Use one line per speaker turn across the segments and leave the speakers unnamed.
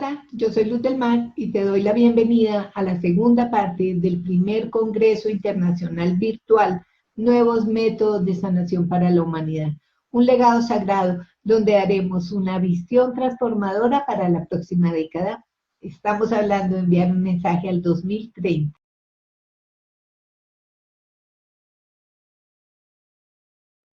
Hola, yo soy Luz del Mar y te doy la bienvenida a la segunda parte del primer Congreso Internacional Virtual Nuevos Métodos de Sanación para la Humanidad, un legado sagrado donde haremos una visión transformadora para la próxima década. Estamos hablando de enviar un mensaje al 2030.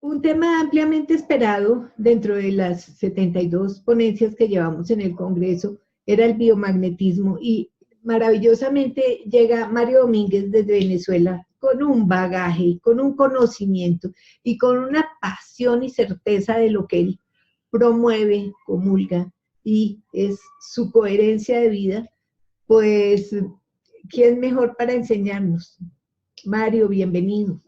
Un tema ampliamente esperado dentro de las 72 ponencias que llevamos en el Congreso era el biomagnetismo y maravillosamente llega Mario Domínguez desde Venezuela con un bagaje, con un conocimiento y con una pasión y certeza de lo que él promueve, comulga y es su coherencia de vida. Pues, ¿quién mejor para enseñarnos? Mario, bienvenido.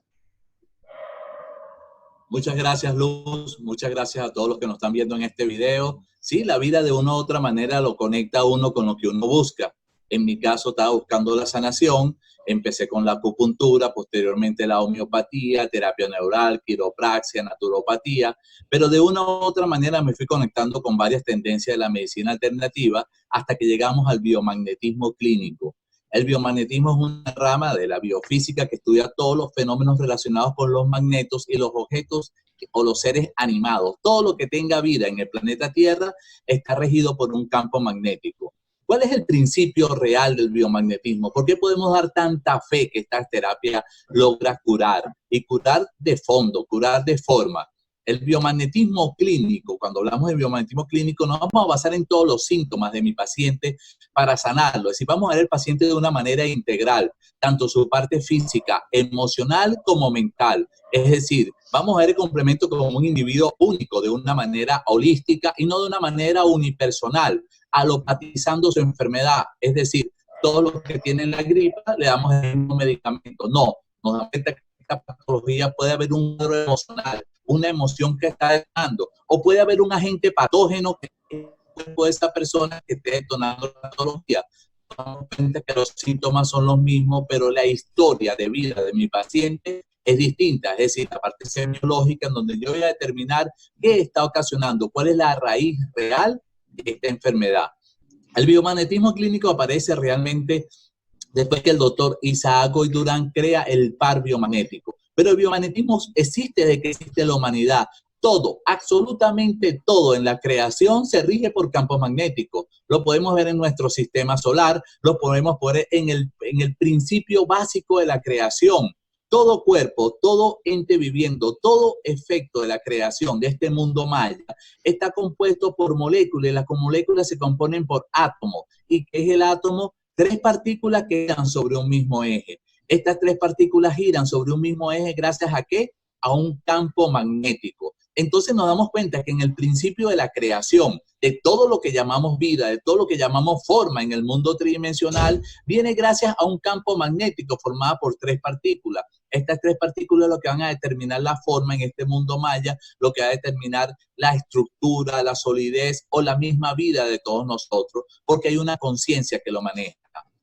Muchas gracias, Luz. Muchas gracias a todos los que nos están viendo en este video. Sí, la vida de una u otra manera lo conecta a uno con lo que uno busca. En mi caso, estaba buscando la sanación. Empecé con la acupuntura, posteriormente la homeopatía, terapia neural, quiropraxia, naturopatía. Pero de una u otra manera me fui conectando con varias tendencias de la medicina alternativa hasta que llegamos al biomagnetismo clínico. El biomagnetismo es una rama de la biofísica que estudia todos los fenómenos relacionados con los magnetos y los objetos o los seres animados. Todo lo que tenga vida en el planeta Tierra está regido por un campo magnético. ¿Cuál es el principio real del biomagnetismo? ¿Por qué podemos dar tanta fe que esta terapia logra curar? Y curar de fondo, curar de forma. El biomagnetismo clínico, cuando hablamos de biomagnetismo clínico, nos vamos a basar en todos los síntomas de mi paciente para sanarlo. Es decir, vamos a ver al paciente de una manera integral, tanto su parte física, emocional como mental. Es decir, vamos a ver el complemento como un individuo único, de una manera holística y no de una manera unipersonal, alopatizando su enfermedad. Es decir, todos los que tienen la gripa le damos el mismo medicamento. No, nos damos cuenta que esta patología puede haber un cuadro emocional, una emoción que está detonando, o puede haber un agente patógeno que de esa persona que esté detonando la patología. Nos damos cuenta que los síntomas son los mismos, pero la historia de vida de mi paciente es distinta. Es decir, la parte semiológica en donde yo voy a determinar qué está ocasionando, cuál es la raíz real de esta enfermedad. El biomagnetismo clínico aparece realmente después que el doctor Isaac Goy Durán crea el par biomagnético. Pero el biomagnetismo existe desde que existe la humanidad. Todo, absolutamente todo en la creación se rige por campos magnéticos. Lo podemos ver en nuestro sistema solar, lo podemos ver en el principio básico de la creación. Todo cuerpo, todo ente viviendo, todo efecto de la creación de este mundo maya está compuesto por moléculas y las moléculas se componen por átomos. ¿Y qué es el átomo? Tres partículas que giran sobre un mismo eje. Estas tres partículas giran sobre un mismo eje gracias a ¿qué? A un campo magnético. Entonces nos damos cuenta que en el principio de la creación, de todo lo que llamamos vida, de todo lo que llamamos forma en el mundo tridimensional, viene gracias a un campo magnético formado por tres partículas. Estas tres partículas lo que van a determinar la forma en este mundo maya, lo que va a determinar la estructura, la solidez o la misma vida de todos nosotros, porque hay una conciencia que lo maneja.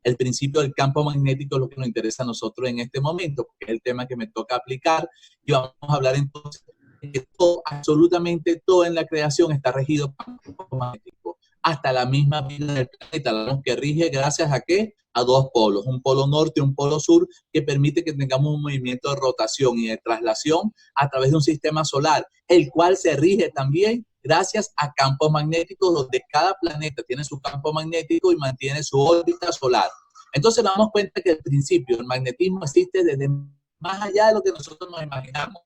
El principio del campo magnético es lo que nos interesa a nosotros en este momento, porque es el tema que me toca aplicar, y vamos a hablar entonces de que todo, absolutamente todo en la creación está regido por el campo magnético. Hasta la misma vida del planeta, que rige gracias a ¿qué? A dos polos, un polo norte y un polo sur, que permite que tengamos un movimiento de rotación y de traslación a través de un sistema solar, el cual se rige también gracias a campos magnéticos, donde cada planeta tiene su campo magnético y mantiene su órbita solar. Entonces nos damos cuenta que al principio el magnetismo existe desde más allá de lo que nosotros nos imaginamos.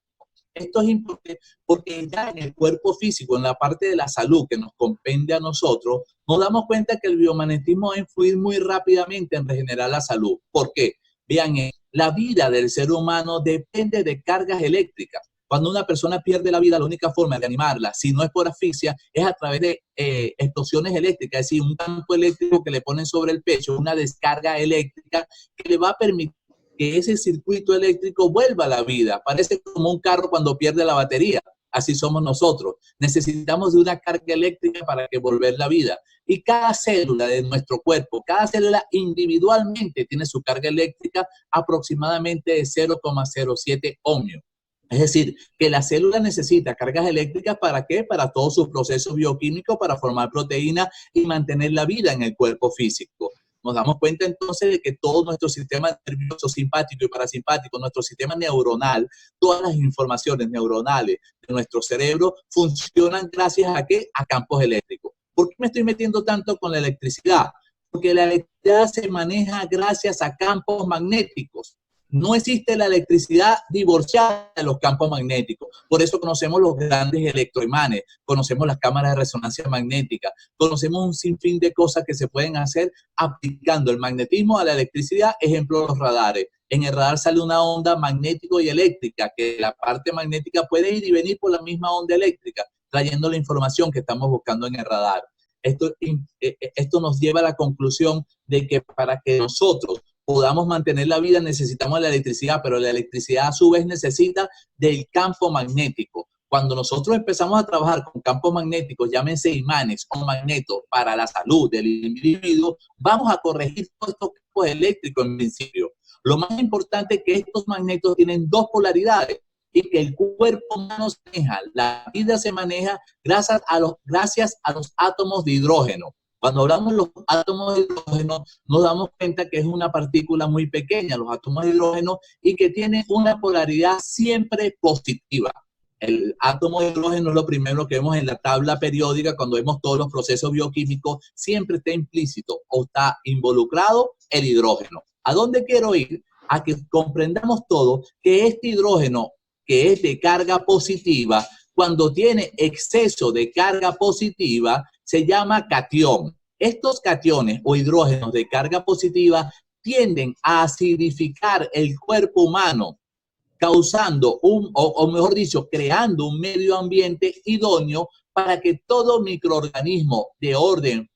Esto es importante porque ya en el cuerpo físico, en la parte de la salud que nos compende a nosotros, nos damos cuenta que el biomagnetismo va a influir muy rápidamente en regenerar la salud. ¿Por qué? Vean, la vida del ser humano depende de cargas eléctricas. Cuando una persona pierde la vida, la única forma de animarla, si no es por asfixia, es a través de explosiones eléctricas, es decir, un campo eléctrico que le ponen sobre el pecho, una descarga eléctrica que le va a permitir que ese circuito eléctrico vuelva a la vida. Parece como un carro cuando pierde la batería. Así somos nosotros. Necesitamos de una carga eléctrica para que volver la vida. Y cada célula de nuestro cuerpo, cada célula individualmente tiene su carga eléctrica aproximadamente de 0,07 ohmios. Es decir, que la célula necesita cargas eléctricas ¿para qué? Para todos sus procesos bioquímicos, para formar proteínas y mantener la vida en el cuerpo físico. Nos damos cuenta entonces de que todo nuestro sistema nervioso simpático y parasimpático, nuestro sistema neuronal, todas las informaciones neuronales de nuestro cerebro funcionan gracias a ¿qué? A campos eléctricos. ¿Por qué me estoy metiendo tanto con la electricidad? Porque la electricidad se maneja gracias a campos magnéticos. No existe la electricidad divorciada de los campos magnéticos. Por eso conocemos los grandes electroimanes, conocemos las cámaras de resonancia magnética, conocemos un sinfín de cosas que se pueden hacer aplicando el magnetismo a la electricidad. Ejemplo, los radares. En el radar sale una onda magnético y eléctrica, que la parte magnética puede ir y venir por la misma onda eléctrica, trayendo la información que estamos buscando en el radar. Esto nos lleva a la conclusión de que para que nosotros podamos mantener la vida necesitamos la electricidad, pero la electricidad a su vez necesita del campo magnético. Cuando nosotros empezamos a trabajar con campos magnéticos, llámense imanes o magnetos, para la salud del individuo, vamos a corregir todos estos campos eléctricos en principio. Lo más importante es que estos magnetos tienen dos polaridades y que el cuerpo humano se maneja, la vida se maneja gracias a los átomos de hidrógeno. Cuando hablamos de los átomos de hidrógeno, nos damos cuenta que es una partícula muy pequeña, los átomos de hidrógeno, y que tiene una polaridad siempre positiva. El átomo de hidrógeno es lo primero que vemos en la tabla periódica cuando vemos todos los procesos bioquímicos, siempre está implícito o está involucrado el hidrógeno. ¿A dónde quiero ir? A que comprendamos todo que este hidrógeno, que es de carga positiva, cuando tiene exceso de carga positiva, se llama catión. Estos cationes o hidrógenos de carga positiva tienden a acidificar el cuerpo humano, causando o mejor dicho, creando un medio ambiente idóneo para que todo microorganismo de orden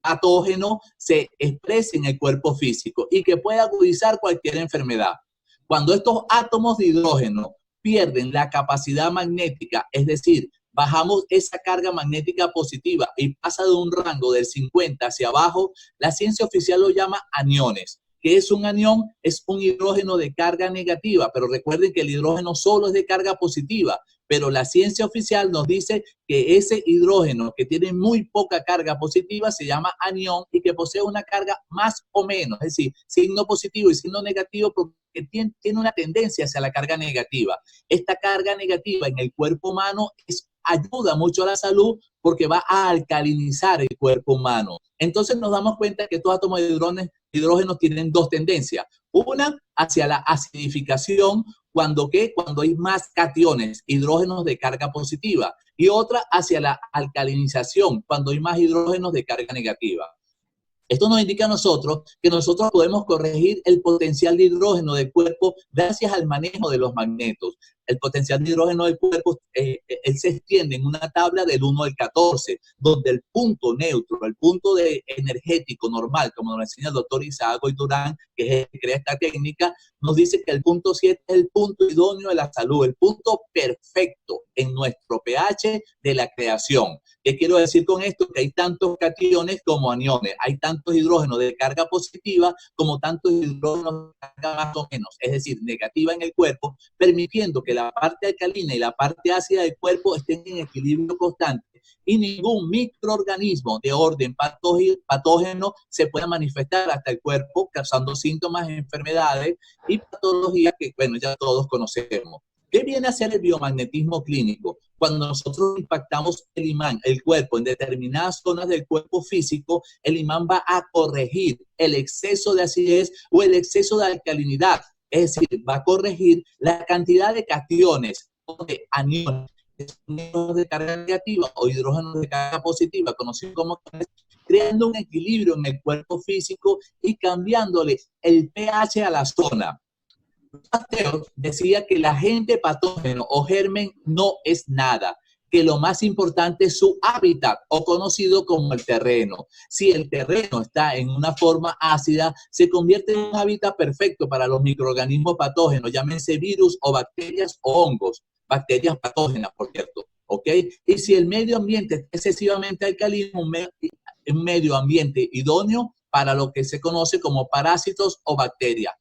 patógeno se exprese en el cuerpo físico y que pueda agudizar cualquier enfermedad. Cuando estos átomos de hidrógeno pierden la capacidad magnética, es decir, bajamos esa carga magnética positiva y pasa de un rango del 50 hacia abajo, la ciencia oficial lo llama aniones. ¿Qué es un anión? Es un hidrógeno de carga negativa, pero recuerden que el hidrógeno solo es de carga positiva, pero la ciencia oficial nos dice que ese hidrógeno que tiene muy poca carga positiva se llama anión y que posee una carga más o menos, es decir, signo positivo y signo negativo, porque tiene una tendencia hacia la carga negativa. Esta carga negativa en el cuerpo humano ayuda mucho a la salud porque va a alcalinizar el cuerpo humano. Entonces nos damos cuenta que estos átomos de hidrógeno tienen dos tendencias. Una hacia la acidificación, cuando hay más cationes, hidrógenos de carga positiva, y otra hacia la alcalinización, cuando hay más hidrógenos de carga negativa. Esto nos indica a nosotros que nosotros podemos corregir el potencial de hidrógeno del cuerpo gracias al manejo de los magnetos. El potencial de hidrógeno del cuerpo él se extiende en una tabla del 1 al 14, donde el punto neutro, el punto energético normal, como nos enseña el doctor Isaac Durán, que es el que crea esta técnica, nos dice que el punto 7 es el punto idóneo de la salud, el punto perfecto en nuestro pH de la creación. ¿Qué quiero decir con esto? Que hay tantos cationes como aniones, hay tantos hidrógenos de carga positiva como tantos hidrógenos de carga más o menos, es decir, negativa en el cuerpo, permitiendo que la parte alcalina y la parte ácida del cuerpo estén en equilibrio constante y ningún microorganismo de orden patógeno se pueda manifestar hasta el cuerpo, causando síntomas, enfermedades y patologías que, bueno, ya todos conocemos. ¿Qué viene a ser el biomagnetismo clínico? Cuando nosotros impactamos el imán, el cuerpo, en determinadas zonas del cuerpo físico, el imán va a corregir el exceso de acidez o el exceso de alcalinidad. Es decir, va a corregir la cantidad de cationes o de aniones de carga negativa o hidrógenos de carga positiva, conocidos como, creando un equilibrio en el cuerpo físico y cambiándole el pH a la zona. Pasteur decía que el agente patógeno o germen no es nada, que lo más importante es su hábitat o conocido como el terreno. Si el terreno está en una forma ácida, se convierte en un hábitat perfecto para los microorganismos patógenos, llámense virus o bacterias o hongos, bacterias patógenas, por cierto, ¿ok? Y si el medio ambiente es excesivamente alcalino, un medio ambiente idóneo para lo que se conoce como parásitos o bacterias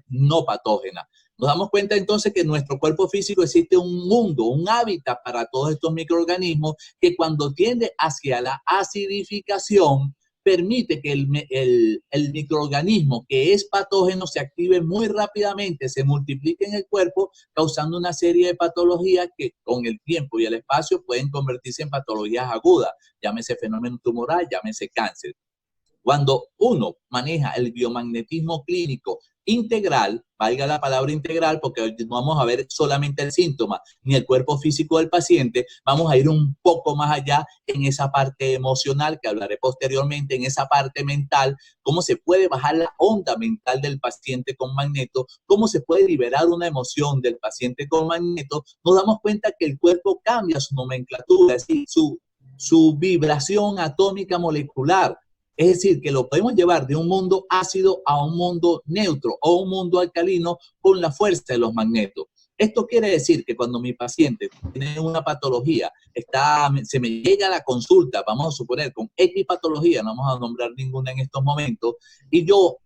no patógenas. Nos damos cuenta entonces que en nuestro cuerpo físico existe un mundo, un hábitat para todos estos microorganismos que cuando tiende hacia la acidificación, permite que el microorganismo que es patógeno se active muy rápidamente, se multiplique en el cuerpo, causando una serie de patologías que con el tiempo y el espacio pueden convertirse en patologías agudas, llámese fenómeno tumoral, llámese cáncer. Cuando uno maneja el biomagnetismo clínico integral, valga la palabra integral, porque no vamos a ver solamente el síntoma ni el cuerpo físico del paciente, vamos a ir un poco más allá en esa parte emocional que hablaré posteriormente, en esa parte mental, cómo se puede bajar la onda mental del paciente con magneto, cómo se puede liberar una emoción del paciente con magneto. Nos damos cuenta que el cuerpo cambia su nomenclatura, es decir, su vibración atómica molecular. Es decir, que lo podemos llevar de un mundo ácido a un mundo neutro o un mundo alcalino con la fuerza de los magnetos. Esto quiere decir que cuando mi paciente tiene una patología, se me llega a la consulta, vamos a suponer con X patología, no vamos a nombrar ninguna en estos momentos, y yo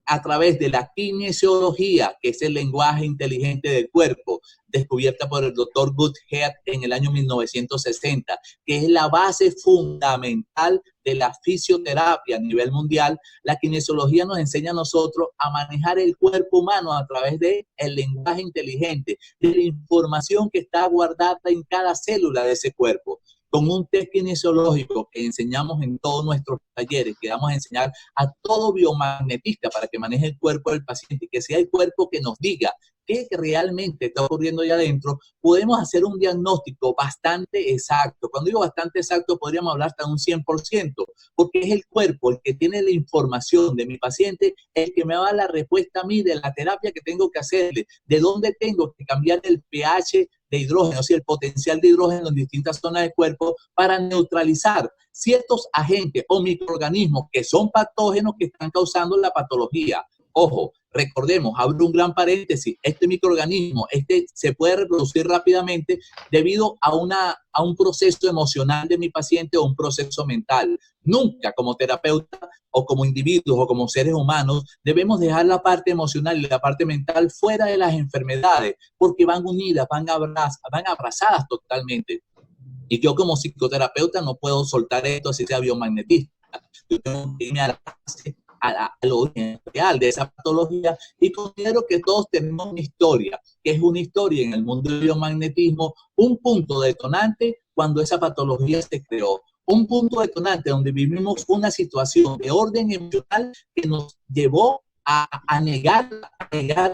a través de la kinesiología, que es el lenguaje inteligente del cuerpo, descubierta por el doctor Goodhead en el año 1960, que es la base fundamental de la fisioterapia a nivel mundial. La kinesiología nos enseña a nosotros a manejar el cuerpo humano a través del lenguaje inteligente, de la información que está guardada en cada célula de ese cuerpo. Con un test kinesiológico que enseñamos en todos nuestros talleres, que vamos a enseñar a todo biomagnetista para que maneje el cuerpo del paciente y que sea el cuerpo que nos diga qué realmente está ocurriendo allá adentro, podemos hacer un diagnóstico bastante exacto. Cuando digo bastante exacto, podríamos hablar hasta un 100%, porque es el cuerpo el que tiene la información de mi paciente, el que me va a dar la respuesta a mí de la terapia que tengo que hacerle, de dónde tengo que cambiar el pH de hidrógeno, o sea, el potencial de hidrógeno en distintas zonas del cuerpo para neutralizar ciertos agentes o microorganismos que son patógenos que están causando la patología. Ojo, recordemos, abro un gran paréntesis, este microorganismo se puede reproducir rápidamente debido a un proceso emocional de mi paciente o un proceso mental. Nunca como terapeuta o como individuos o como seres humanos debemos dejar la parte emocional y la parte mental fuera de las enfermedades porque van unidas, van abrazadas totalmente. Y yo como psicoterapeuta no puedo soltar esto así sea biomagnetista. Yo tengo que irme a la base, al origen real de esa patología y considero que todos tenemos una historia, que es una historia en el mundo del biomagnetismo, un punto detonante cuando esa patología se creó, un punto detonante donde vivimos una situación de orden emocional que nos llevó a negar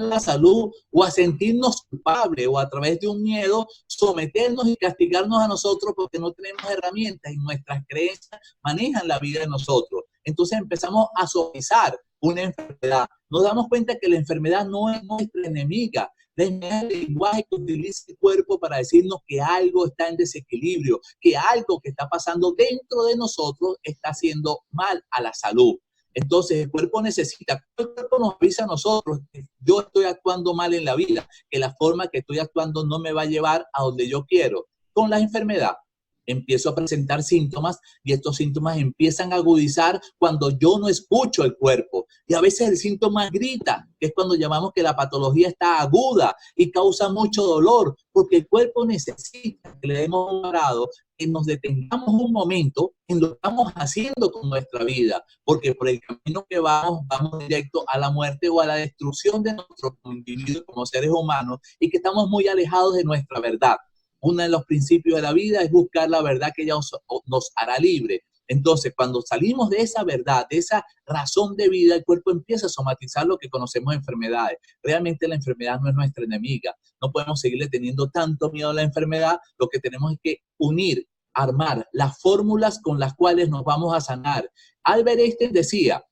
la salud o a sentirnos culpables o a través de un miedo someternos y castigarnos a nosotros porque no tenemos herramientas y nuestras creencias manejan la vida de nosotros. Entonces empezamos a suavizar una enfermedad. Nos damos cuenta que la enfermedad no es nuestra enemiga. La enfermedad es el lenguaje que utiliza el cuerpo para decirnos que algo está en desequilibrio, que algo que está pasando dentro de nosotros está haciendo mal a la salud. Entonces el cuerpo nos avisa a nosotros que yo estoy actuando mal en la vida, que la forma que estoy actuando no me va a llevar a donde yo quiero. Con la enfermedad empiezo a presentar síntomas y estos síntomas empiezan a agudizar cuando yo no escucho el cuerpo. Y a veces el síntoma grita, que es cuando llamamos que la patología está aguda y causa mucho dolor, porque el cuerpo necesita que le demos un parado, que nos detengamos un momento en lo que estamos haciendo con nuestra vida, porque por el camino que vamos directo a la muerte o a la destrucción de nosotros como individuos, como seres humanos, y que estamos muy alejados de nuestra verdad. Uno de los principios de la vida es buscar la verdad que ella nos hará libre. Entonces, cuando salimos de esa verdad, de esa razón de vida, el cuerpo empieza a somatizar lo que conocemos enfermedades. Realmente la enfermedad no es nuestra enemiga. No podemos seguirle teniendo tanto miedo a la enfermedad. Lo que tenemos es que unir, armar las fórmulas con las cuales nos vamos a sanar. Albert Einstein decía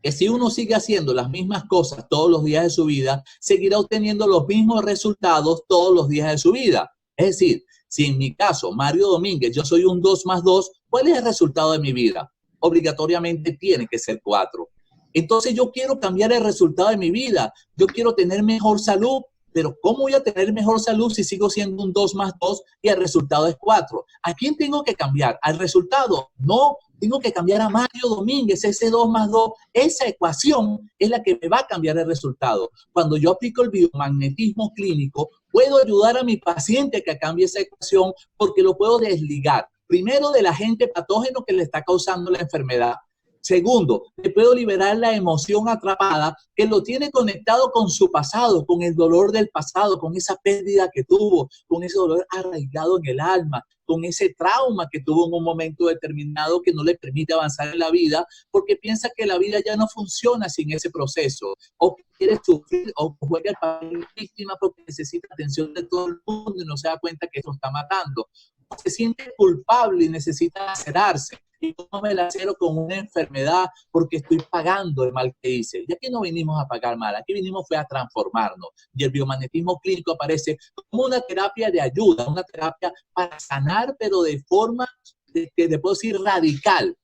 que si uno sigue haciendo las mismas cosas todos los días de su vida, seguirá obteniendo los mismos resultados todos los días de su vida. Es decir, si en mi caso, Mario Domínguez, yo soy un 2 más 2, ¿cuál es el resultado de mi vida? Obligatoriamente tiene que ser 4. Entonces yo quiero cambiar el resultado de mi vida. Yo quiero tener mejor salud, pero ¿cómo voy a tener mejor salud si sigo siendo un 2 más 2 y el resultado es 4? ¿A quién tengo que cambiar? ¿Al resultado? No, Tengo que cambiar a Mario Domínguez, ese 2 más 2. Esa ecuación es la que me va a cambiar el resultado. Cuando yo aplico el biomagnetismo clínico, puedo ayudar a mi paciente a que cambie esa ecuación porque lo puedo desligar. Primero, del agente patógeno que le está causando la enfermedad. Segundo, le puedo liberar la emoción atrapada que lo tiene conectado con su pasado, con el dolor del pasado, con esa pérdida que tuvo, con ese dolor arraigado en el alma, con ese trauma que tuvo en un momento determinado que no le permite avanzar en la vida porque piensa que la vida ya no funciona sin ese proceso, o quiere sufrir o juega el papel de víctima porque necesita atención de todo el mundo y no se da cuenta que eso está matando, o se siente culpable y necesita lacerarse. Y no me lacero con una enfermedad porque estoy pagando el mal que hice. Y aquí no vinimos a pagar mal, aquí vinimos fue a transformarnos. Y el biomagnetismo clínico aparece como una terapia de ayuda, una terapia para sanar, pero de forma, que puedo decir, radical.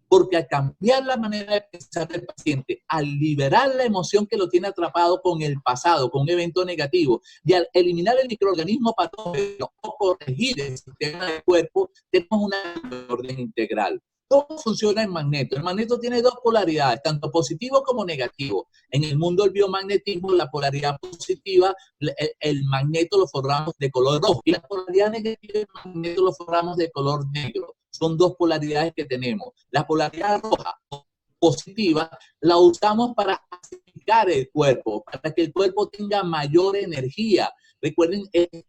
Porque al cambiar la manera de pensar del paciente, al liberar la emoción que lo tiene atrapado con el pasado, con un evento negativo, y al eliminar el microorganismo patógeno o corregir el sistema del cuerpo, tenemos una orden integral. ¿Cómo funciona el magneto? El magneto tiene dos polaridades, tanto positivo como negativo. En el mundo del biomagnetismo, la polaridad positiva, el magneto lo forramos de color rojo, y la polaridad negativa, el magneto lo forramos de color negro. Son dos polaridades que tenemos. La polaridad roja positiva la usamos para acidificar el cuerpo, para que el cuerpo tenga mayor energía. Recuerden,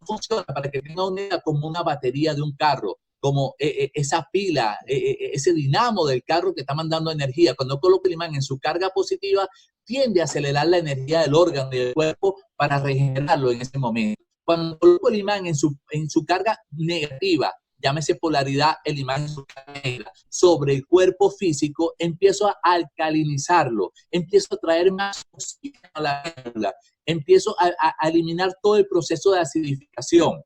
funciona para que tenga una, como una batería de un carro, como esa pila, ese dinamo del carro que está mandando energía. Cuando coloca el imán en su carga positiva, tiende a acelerar la energía del órgano y del cuerpo para regenerarlo en ese momento. Cuando coloco el imán en su carga negativa, llámese polaridad, el imán en su carga negra, sobre el cuerpo físico, empiezo a alcalinizarlo, empiezo a traer más oxígeno a la médula, empiezo a eliminar todo el proceso de acidificación.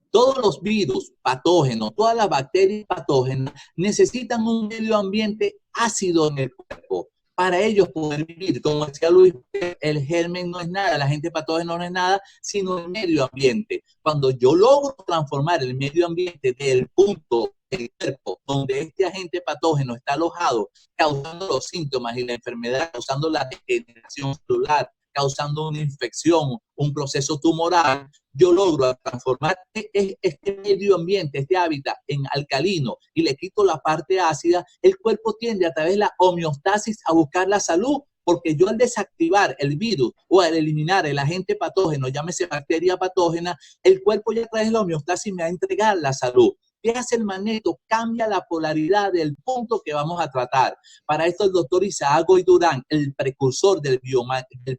Todos los virus patógenos, todas las bacterias patógenas necesitan un medio ambiente ácido en el cuerpo para ellos poder vivir. Como decía Luis, el germen no es nada, el agente patógeno no es nada, sino el medio ambiente. Cuando yo logro transformar el medio ambiente del punto del cuerpo donde este agente patógeno está alojado, causando los síntomas y la enfermedad, causando la degeneración celular, causando una infección, un proceso tumoral, yo logro transformar este medio ambiente, este hábitat en alcalino y le quito la parte ácida, el cuerpo tiende a través de la homeostasis a buscar la salud, porque yo al desactivar el virus o al eliminar el agente patógeno, llámese bacteria patógena, el cuerpo ya a través de la homeostasis me va a entregar la salud. ¿Qué hace el magneto? Cambia la polaridad del punto que vamos a tratar. Para esto el doctor Isaac Goy Durán, el precursor del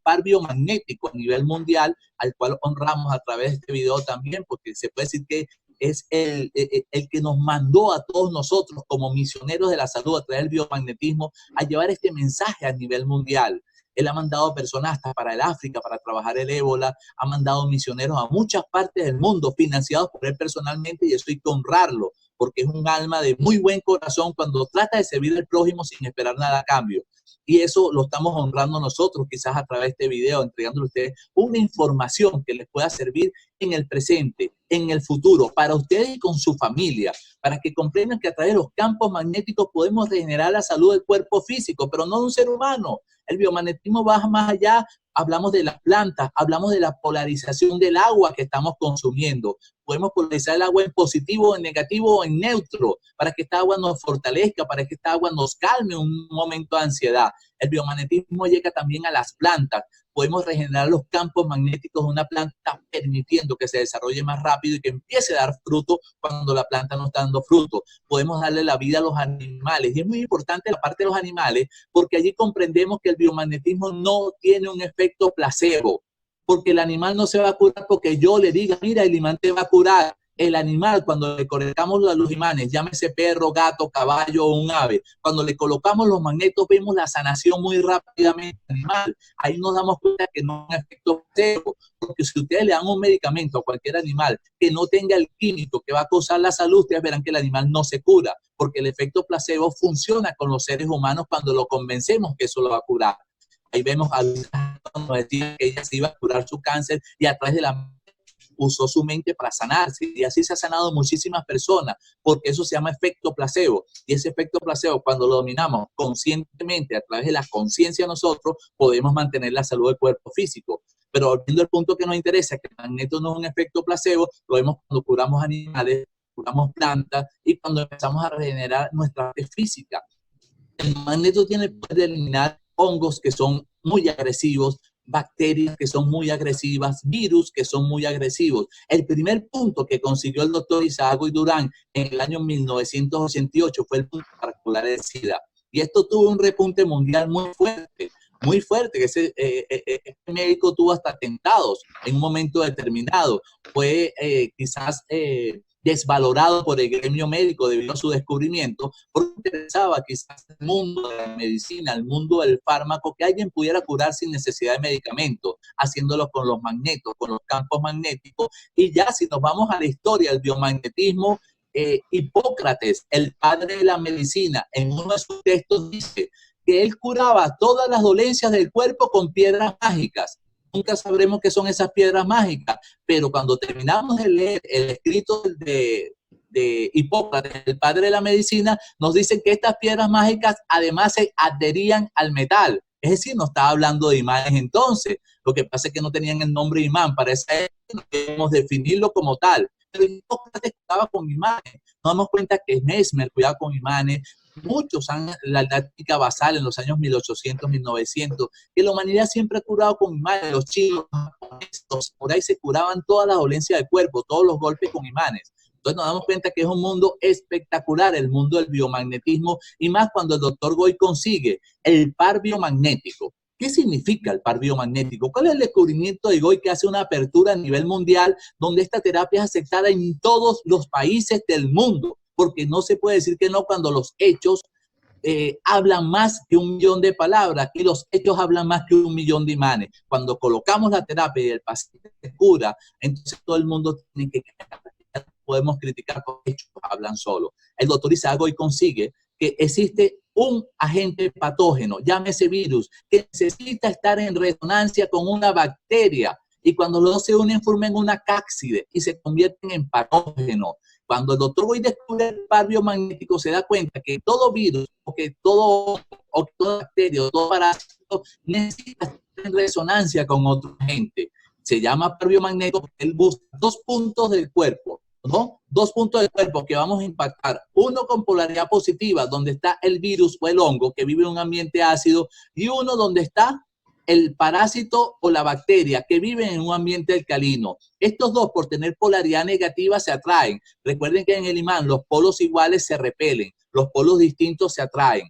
par biomagnético a nivel mundial, al cual honramos a través de este video también, porque se puede decir que es el que nos mandó a todos nosotros como misioneros de la salud a través del biomagnetismo a llevar este mensaje a nivel mundial. Él ha mandado personas hasta para el África para trabajar el ébola, ha mandado misioneros a muchas partes del mundo financiados por él personalmente, y eso hay que honrarlo porque es un alma de muy buen corazón cuando trata de servir al prójimo sin esperar nada a cambio. Y eso lo estamos honrando nosotros, quizás a través de este video, entregándole a ustedes una información que les pueda servir en el presente, en el futuro, para ustedes y con su familia, para que comprendan que a través de los campos magnéticos podemos regenerar la salud del cuerpo físico, pero no de un ser humano. El biomagnetismo va más allá. Hablamos de las plantas, hablamos de la polarización del agua que estamos consumiendo. Podemos polarizar el agua en positivo, en negativo o en neutro, para que esta agua nos fortalezca, para que esta agua nos calme un momento de ansiedad. El biomagnetismo llega también a las plantas. Podemos regenerar los campos magnéticos de una planta permitiendo que se desarrolle más rápido y que empiece a dar fruto cuando la planta no está dando fruto. Podemos darle la vida a los animales. Y es muy importante la parte de los animales porque allí comprendemos que el biomagnetismo no tiene un efecto placebo, porque el animal no se va a curar porque yo le diga, mira, el imán te va a curar. El animal, cuando le conectamos los imanes, llámese perro, gato, caballo o un ave, cuando le colocamos los magnetos, vemos la sanación muy rápidamente animal. Ahí nos damos cuenta que no es un efecto placebo, porque si ustedes le dan un medicamento a cualquier animal que no tenga el químico que va a causar la salud, ustedes verán que el animal no se cura, porque el efecto placebo funciona con los seres humanos cuando lo convencemos que eso lo va a curar. Ahí vemos a Luis nos decía que ella se iba a curar su cáncer y a través de la usó su mente para sanarse y así se ha sanado muchísimas personas, porque eso se llama efecto placebo. Y ese efecto placebo, cuando lo dominamos conscientemente a través de la conciencia de nosotros, podemos mantener la salud del cuerpo físico. Pero volviendo al punto que nos interesa, que el magneto no es un efecto placebo, lo vemos cuando curamos animales, curamos plantas y cuando empezamos a regenerar nuestra parte física. El magneto tiene el poder de eliminar hongos que son muy agresivos, bacterias que son muy agresivas, virus que son muy agresivos. El primer punto que consiguió el doctor Isaac Durán en el año 1988 fue el punto para curar el SIDA. Y esto tuvo un repunte mundial muy fuerte, que este médico tuvo hasta atentados en un momento determinado. Fue quizás desvalorado por el gremio médico debido a su descubrimiento, porque interesaba quizás el mundo de la medicina, el mundo del fármaco, que alguien pudiera curar sin necesidad de medicamentos, haciéndolo con los magnetos, con los campos magnéticos. Y ya si nos vamos a la historia del biomagnetismo, Hipócrates, el padre de la medicina, en uno de sus textos dice que él curaba todas las dolencias del cuerpo con piedras mágicas. Nunca sabremos qué son esas piedras mágicas, pero cuando terminamos de leer el escrito de Hipócrates, el padre de la medicina, nos dicen que estas piedras mágicas además se adherían al metal. Es decir, no estaba hablando de imanes entonces. Lo que pasa es que no tenían el nombre imán. Para esa época no podemos definirlo como tal. Pero Hipócrates cuidaba con imanes. Nos damos cuenta que Mesmer cuidaba con imanes. Muchos han la táctica basal en los años 1800, 1900, que la humanidad siempre ha curado con imanes. Los chinos, los japoneses, por ahí se curaban todas las dolencias del cuerpo, todos los golpes con imanes. Entonces nos damos cuenta que es un mundo espectacular, el mundo del biomagnetismo, y más cuando el doctor Goy consigue el par biomagnético. ¿Qué significa el par biomagnético? ¿Cuál es el descubrimiento de Goy que hace una apertura a nivel mundial donde esta terapia es aceptada en todos los países del mundo? Porque no se puede decir que no cuando los hechos hablan más que 1.000.000 de palabras y los hechos hablan más que 1.000.000 de imanes. Cuando colocamos la terapia y el paciente se cura, entonces todo el mundo tiene que podemos criticar porque hechos hablan solo. El doctor Isaac Goy consigue que existe un agente patógeno, llámese virus, que necesita estar en resonancia con una bacteria y cuando los dos se unen forman una cápside y se convierten en patógeno. Cuando el doctor Goy descubre el par biomagnético se da cuenta que todo virus o que toda bacteria o todo parásito necesita estar en resonancia con otro agente. Se llama par biomagnético porque él busca dos puntos del cuerpo, ¿no? Dos puntos del cuerpo que vamos a impactar. Uno con polaridad positiva, donde está el virus o el hongo que vive en un ambiente ácido, y uno donde está el parásito o la bacteria que vive en un ambiente alcalino. Estos dos, por tener polaridad negativa, se atraen. Recuerden que en el imán los polos iguales se repelen, los polos distintos se atraen.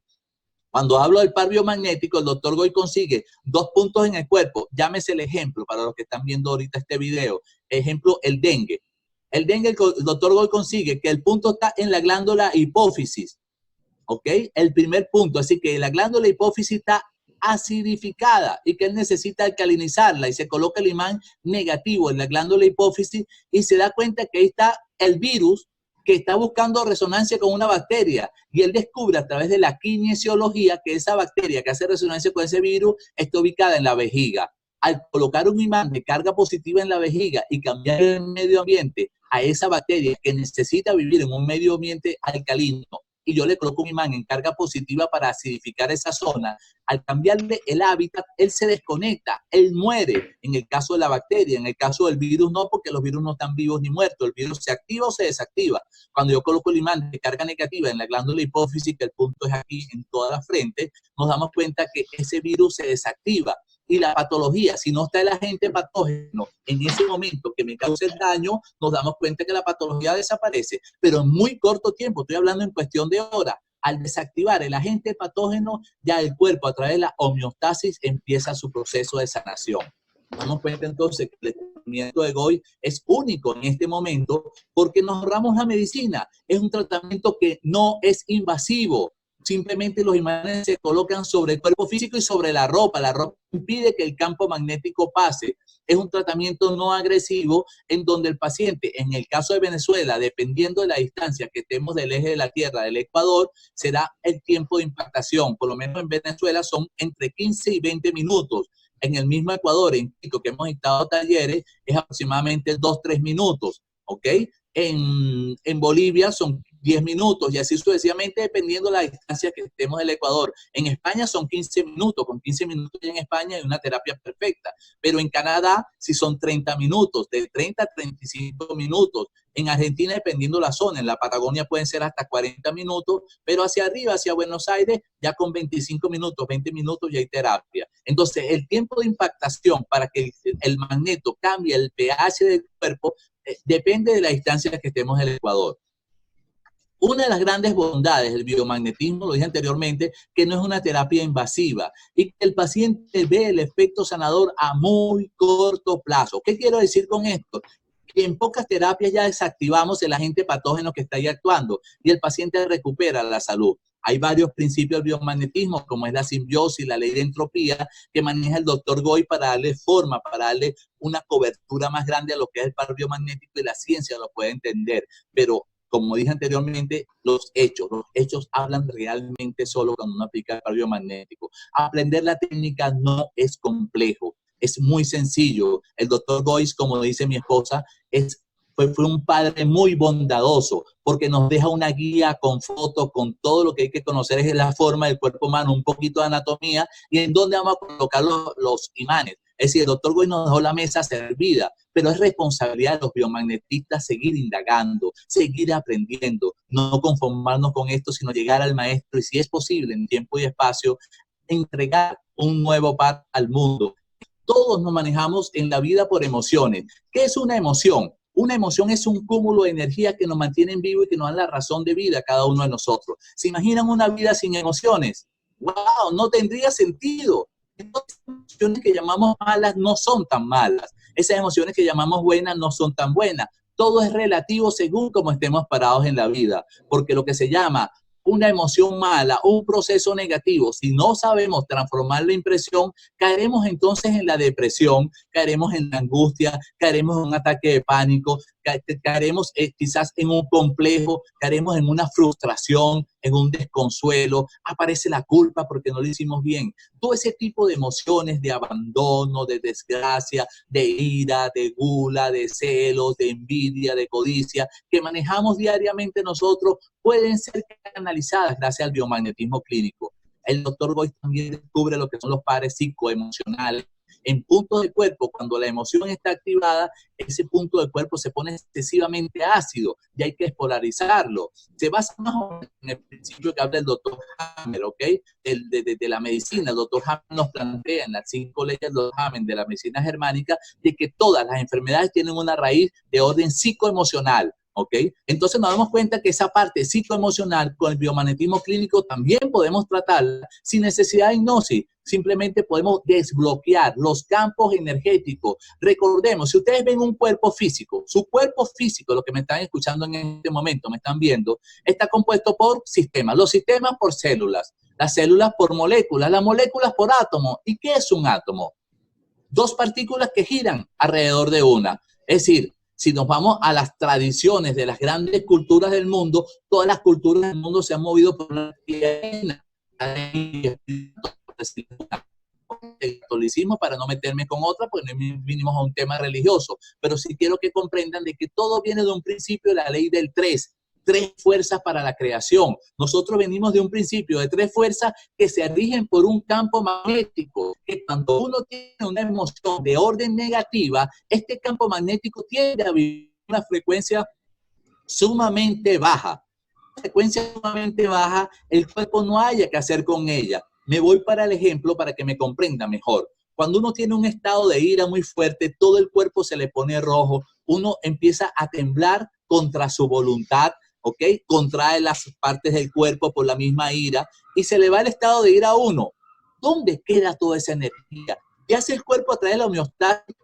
Cuando hablo del par biomagnético, el doctor Goy consigue dos puntos en el cuerpo. Llámese el ejemplo para los que están viendo ahorita este video. Ejemplo, el dengue. El dengue, el doctor Goy consigue que el punto está en la glándula hipófisis. ¿Ok? El primer punto. Así que la glándula hipófisis está acidificada y que él necesita alcalinizarla y se coloca el imán negativo en la glándula hipófisis y se da cuenta que ahí está el virus que está buscando resonancia con una bacteria y él descubre a través de la kinesiología que esa bacteria que hace resonancia con ese virus está ubicada en la vejiga. Al colocar un imán de carga positiva en la vejiga y cambiar el medio ambiente a esa bacteria que necesita vivir en un medio ambiente alcalino, y yo le coloco un imán en carga positiva para acidificar esa zona, al cambiarle el hábitat, él se desconecta, él muere. En el caso de la bacteria, en el caso del virus no, porque los virus no están vivos ni muertos, el virus se activa o se desactiva. Cuando yo coloco el imán de carga negativa en la glándula hipófisis, que el punto es aquí en toda la frente, nos damos cuenta que ese virus se desactiva. Y la patología, si no está el agente patógeno en ese momento que me causa el daño, nos damos cuenta que la patología desaparece, pero en muy corto tiempo, estoy hablando en cuestión de horas. Al desactivar el agente patógeno, ya el cuerpo a través de la homeostasis empieza su proceso de sanación. Nos damos cuenta entonces que el tratamiento de Goy es único en este momento porque nos ahorramos la medicina. Es un tratamiento que no es invasivo. Simplemente los imanes se colocan sobre el cuerpo físico y sobre la ropa. La ropa impide que el campo magnético pase. Es un tratamiento no agresivo en donde el paciente, en el caso de Venezuela, dependiendo de la distancia que estemos del eje de la Tierra, del Ecuador, será el tiempo de impactación. Por lo menos en Venezuela son entre 15 y 20 minutos. en el mismo Ecuador, en Quito, que hemos dictado talleres, es aproximadamente 2-3 minutos, ¿ok? En Bolivia son 10 minutos y así sucesivamente dependiendo de la distancia que estemos del Ecuador. En España son 15 minutos, con 15 minutos en España hay una terapia perfecta, pero en Canadá sí son 30 minutos, de 30 a 35 minutos. En Argentina, dependiendo la zona, en la Patagonia pueden ser hasta 40 minutos, pero hacia arriba, hacia Buenos Aires, ya con 25 minutos, 20 minutos ya hay terapia. Entonces, el tiempo de impactación para que el magneto cambie el pH del cuerpo depende de la distancia que estemos del Ecuador. Una de las grandes bondades del biomagnetismo, lo dije anteriormente, que no es una terapia invasiva y que el paciente ve el efecto sanador a muy corto plazo. ¿Qué quiero decir con esto? Que en pocas terapias ya desactivamos el agente patógeno que está ahí actuando y el paciente recupera la salud. Hay varios principios del biomagnetismo, como es la simbiosis, la ley de entropía, que maneja el doctor Goy para darle forma, para darle una cobertura más grande a lo que es el par biomagnético y la ciencia lo puede entender. Pero como dije anteriormente, los hechos hablan realmente solo cuando uno aplica el par biomagnético. Aprender la técnica no es complejo, es muy sencillo. El doctor Goy, como dice mi esposa, fue un padre muy bondadoso porque nos deja una guía con fotos, con todo lo que hay que conocer es la forma del cuerpo humano, un poquito de anatomía y en dónde vamos a colocar los imanes. Es decir, el doctor Goy nos dejó la mesa servida, pero es responsabilidad de los biomagnetistas seguir indagando, seguir aprendiendo, no conformarnos con esto, sino llegar al maestro y si es posible en tiempo y espacio, entregar un nuevo par al mundo. Todos nos manejamos en la vida por emociones. ¿Qué es una emoción? Una emoción es un cúmulo de energía que nos mantiene vivos y que nos dan la razón de vida a cada uno de nosotros. ¿Se imaginan una vida sin emociones? ¡Wow! No tendría sentido. Esas emociones que llamamos malas no son tan malas. Esas emociones que llamamos buenas no son tan buenas. Todo es relativo según cómo estemos parados en la vida. Porque lo que se llama una emoción mala, un proceso negativo, si no sabemos transformar la impresión, caeremos entonces en la depresión, caeremos en la angustia, caeremos en un ataque de pánico, caeremos quizás en un complejo, caeremos en una frustración, en un desconsuelo, aparece la culpa porque no lo hicimos bien. Todo ese tipo de emociones de abandono, de desgracia, de ira, de gula, de celos, de envidia, de codicia, que manejamos diariamente nosotros, pueden ser canalizadas gracias al biomagnetismo clínico. El doctor Goy también descubre lo que son los pares psicoemocionales. En puntos del cuerpo, cuando la emoción está activada, ese punto del cuerpo se pone excesivamente ácido y hay que despolarizarlo. Se basa más o menos en el principio que habla el doctor Hammer, ¿ok? De la medicina. El doctor Hammer nos plantea en las 5 leyes del doctor Hammer de la medicina germánica de que todas las enfermedades tienen una raíz de orden psicoemocional. ¿Ok? Entonces nos damos cuenta que esa parte psicoemocional con el biomagnetismo clínico también podemos tratarla sin necesidad de hipnosis. Simplemente podemos desbloquear los campos energéticos. Recordemos, si ustedes ven un cuerpo físico, su cuerpo físico, lo que me están escuchando en este momento, me están viendo, está compuesto por sistemas. Los sistemas por células, las células por moléculas, las moléculas por átomos. ¿Y qué es un átomo? 2 partículas que giran alrededor de una. Es decir, si nos vamos a las tradiciones de las grandes culturas del mundo, todas las culturas del mundo se han movido por una cadena. El catolicismo, para no meterme con otra, pues no vinimos a un tema religioso, pero sí quiero que comprendan de que todo viene de un principio de la ley del 3 fuerzas para la creación. Nosotros venimos de un principio de 3 fuerzas que se rigen por un campo magnético, que cuando uno tiene una emoción de orden negativa, este campo magnético tiende a vivir una frecuencia sumamente baja. Frecuencia sumamente baja, el cuerpo no haya que hacer con ella. Me voy para el ejemplo para que me comprenda mejor. Cuando uno tiene un estado de ira muy fuerte, todo el cuerpo se le pone rojo, uno empieza a temblar contra su voluntad, ¿ok? Contrae las partes del cuerpo por la misma ira y se le va el estado de ira a uno. ¿Dónde queda toda esa energía? ¿Qué hace el cuerpo a través de la homeostasis?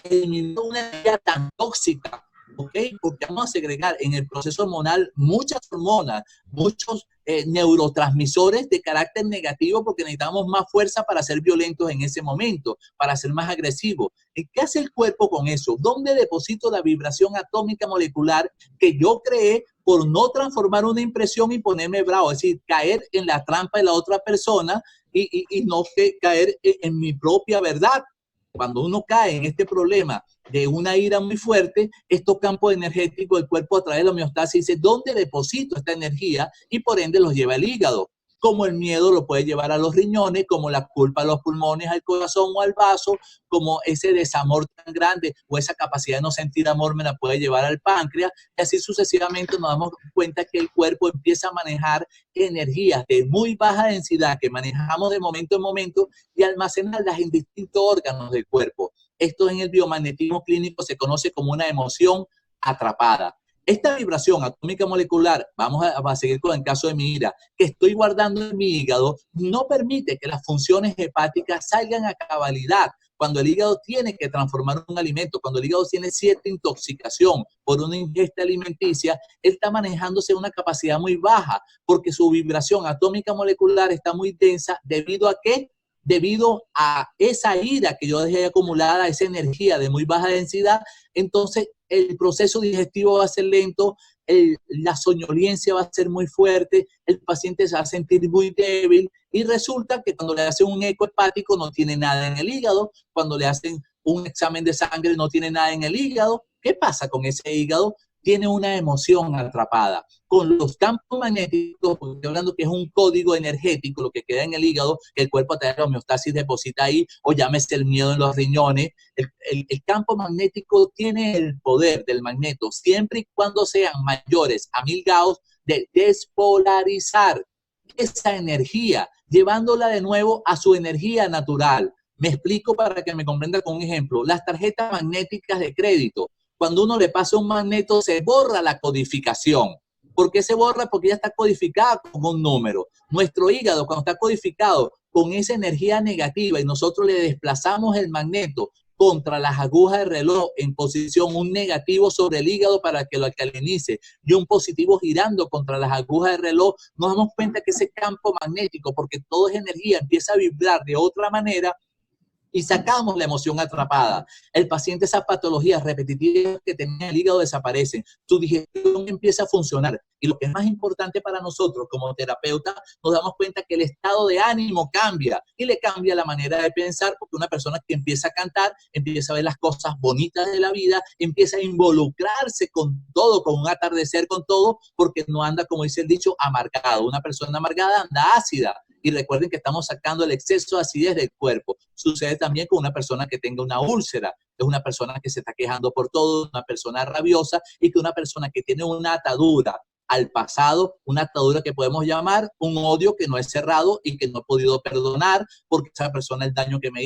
Eliminó una energía tan tóxica, ¿ok? Porque vamos a segregar en el proceso hormonal muchas hormonas, muchos neurotransmisores de carácter negativo porque necesitamos más fuerza para ser violentos en ese momento, para ser más agresivos. ¿Qué hace el cuerpo con eso? ¿Dónde deposito la vibración atómica molecular que yo creé por no transformar una impresión y ponerme bravo, es decir, caer en la trampa de la otra persona y no caer en mi propia verdad. Cuando uno cae en este problema de una ira muy fuerte, estos campos energéticos del cuerpo a través de la homeostasis dice dónde deposito esta energía y por ende los lleva al hígado. Como el miedo lo puede llevar a los riñones, como la culpa a los pulmones, al corazón o al vaso, como ese desamor tan grande o esa capacidad de no sentir amor me la puede llevar al páncreas, y así sucesivamente nos damos cuenta que el cuerpo empieza a manejar energías de muy baja densidad que manejamos de momento en momento y almacenarlas en distintos órganos del cuerpo. Esto en el biomagnetismo clínico se conoce como una emoción atrapada. Esta vibración atómica molecular, vamos a seguir con el caso de mi ira, que estoy guardando en mi hígado, no permite que las funciones hepáticas salgan a cabalidad. Cuando el hígado tiene que transformar un alimento, cuando el hígado tiene cierta intoxicación por una ingesta alimenticia, él está manejándose una capacidad muy baja, porque su vibración atómica molecular está muy densa. ¿Debido a qué? Debido a esa ira que yo dejé acumulada, esa energía de muy baja densidad. Entonces el proceso digestivo va a ser lento, la soñolencia va a ser muy fuerte, el paciente se va a sentir muy débil y resulta que cuando le hacen un eco hepático no tiene nada en el hígado, cuando le hacen un examen de sangre no tiene nada en el hígado. ¿Qué pasa con ese hígado? Tiene una emoción atrapada. Con los campos magnéticos, porque estoy hablando que es un código energético, lo que queda en el hígado, que el cuerpo a través de la homeostasis deposita ahí, o llámese el miedo en los riñones. El campo magnético tiene el poder del magneto, siempre y cuando sean mayores a 1000 Gauss, de despolarizar esa energía, llevándola de nuevo a su energía natural. Me explico para que me comprenda con un ejemplo. Las tarjetas magnéticas de crédito, cuando uno le pasa un magneto, se borra la codificación. ¿Por qué se borra? Porque ya está codificada con un número. Nuestro hígado, cuando está codificado con esa energía negativa y nosotros le desplazamos el magneto contra las agujas del reloj en posición, un negativo sobre el hígado para que lo alcalinice y un positivo girando contra las agujas del reloj, nos damos cuenta que ese campo magnético, porque todo es energía, empieza a vibrar de otra manera y sacamos la emoción atrapada. El paciente, esas patologías repetitivas que tenía el hígado desaparecen, su digestión empieza a funcionar. Y lo que es más importante para nosotros como terapeuta, nos damos cuenta que el estado de ánimo cambia y le cambia la manera de pensar, porque una persona que empieza a cantar, empieza a ver las cosas bonitas de la vida, empieza a involucrarse con todo, con un atardecer, con todo, porque no anda, como dice el dicho, amargado. Una persona amargada anda ácida. Y recuerden que estamos sacando el exceso de acidez del cuerpo. Sucede también con una persona que tenga una úlcera. Es una persona que se está quejando por todo, una persona rabiosa y que una persona que tiene una atadura al pasado, una atadura que podemos llamar un odio que no es cerrado y que no he podido perdonar porque esa persona el daño que me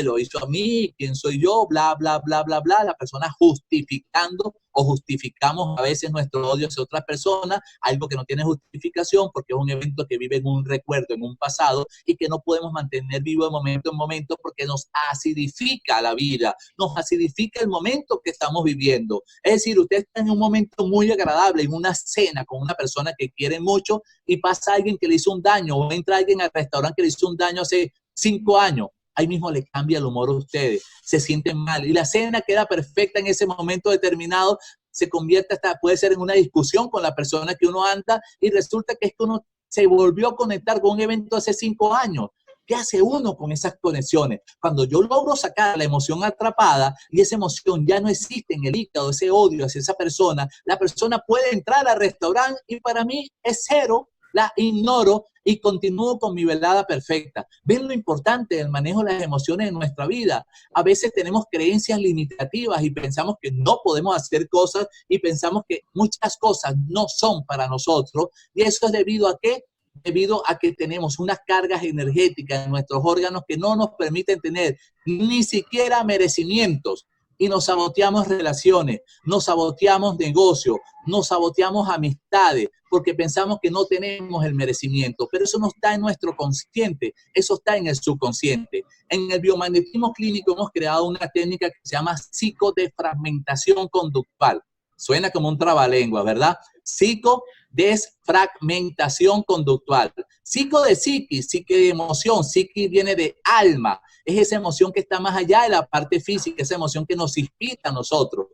lo hizo a mí, quién soy yo, bla, bla, bla, bla, bla. La persona justificando o justificamos a veces nuestro odio hacia otras personas, algo que no tiene justificación porque es un evento que vive en un recuerdo, en un pasado y que no podemos mantener vivo de momento en momento porque nos acidifica la vida, nos acidifica el momento que estamos viviendo. Es decir, usted está en un momento muy agradable, en una cena con una persona que quiere mucho y pasa alguien que le hizo un daño o entra alguien al restaurante que le hizo un daño hace 5 años. Ahí mismo le cambia el humor a ustedes, se sienten mal y la cena queda perfecta en ese momento determinado, se convierte hasta, puede ser en una discusión con la persona que uno anda y resulta que es que uno se volvió a conectar con un evento hace 5 años. ¿Qué hace uno con esas conexiones? Cuando yo logro sacar la emoción atrapada y esa emoción ya no existe en el hígado, ese odio hacia esa persona, la persona puede entrar al restaurante y para mí es cero, la ignoro y continúo con mi velada perfecta. ¿Ven lo importante del manejo de las emociones en nuestra vida? A veces tenemos creencias limitativas y pensamos que no podemos hacer cosas y pensamos que muchas cosas no son para nosotros y eso es debido a ¿qué? Debido a que tenemos unas cargas energéticas en nuestros órganos que no nos permiten tener ni siquiera merecimientos y nos saboteamos relaciones, nos saboteamos negocios, nos saboteamos amistades porque pensamos que no tenemos el merecimiento, pero eso no está en nuestro consciente, eso está en el subconsciente. En el biomagnetismo clínico hemos creado una técnica que se llama psicodesfragmentación conductual. Suena como un trabalengua, ¿verdad? Psicodesfragmentación conductual. Psico de psiquis, psique de emoción, psiquis viene de alma. Es esa emoción que está más allá de la parte física, esa emoción que nos inspira a nosotros.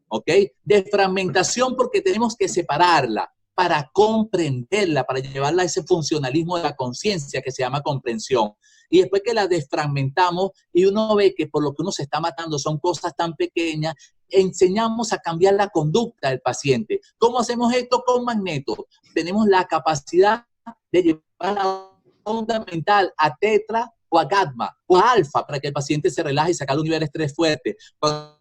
¿ok? De fragmentación porque tenemos que separarla para comprenderla, para llevarla a ese funcionalismo de la conciencia que se llama comprensión. Y después que la desfragmentamos y uno ve que por lo que uno se está matando son cosas tan pequeñas, enseñamos a cambiar la conducta del paciente. ¿Cómo hacemos esto con Magneto? Tenemos la capacidad de llevar la onda mental a tetra o a gamma o a alfa para que el paciente se relaje y sacar un nivel de estrés fuerte. Cuando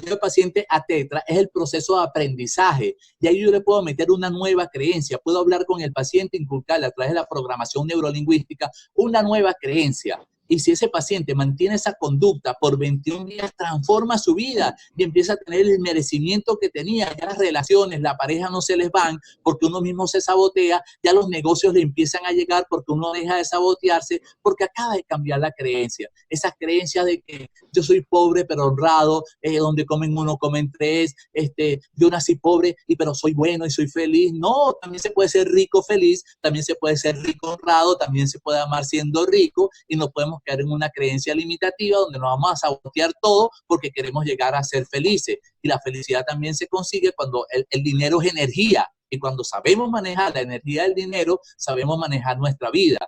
yo el paciente a tetra es el proceso de aprendizaje y ahí yo le puedo meter una nueva creencia, puedo hablar con el paciente, inculcarle a través de la programación neurolingüística una nueva creencia. Y si ese paciente mantiene esa conducta por 21 días, transforma su vida y empieza a tener el merecimiento que tenía. Ya las relaciones, la pareja no se les van porque uno mismo se sabotea, ya los negocios le empiezan a llegar porque uno deja de sabotearse, porque acaba de cambiar la creencia. Esas creencias de que yo soy pobre pero honrado, donde comen uno, comen tres, yo nací pobre pero soy bueno y soy feliz. No, también se puede ser rico feliz, también se puede ser rico honrado, también se puede amar siendo rico y no podemos caer en una creencia limitativa donde nos vamos a sabotear todo porque queremos llegar a ser felices. Y la felicidad también se consigue cuando el dinero es energía y cuando sabemos manejar la energía del dinero, sabemos manejar nuestra vida.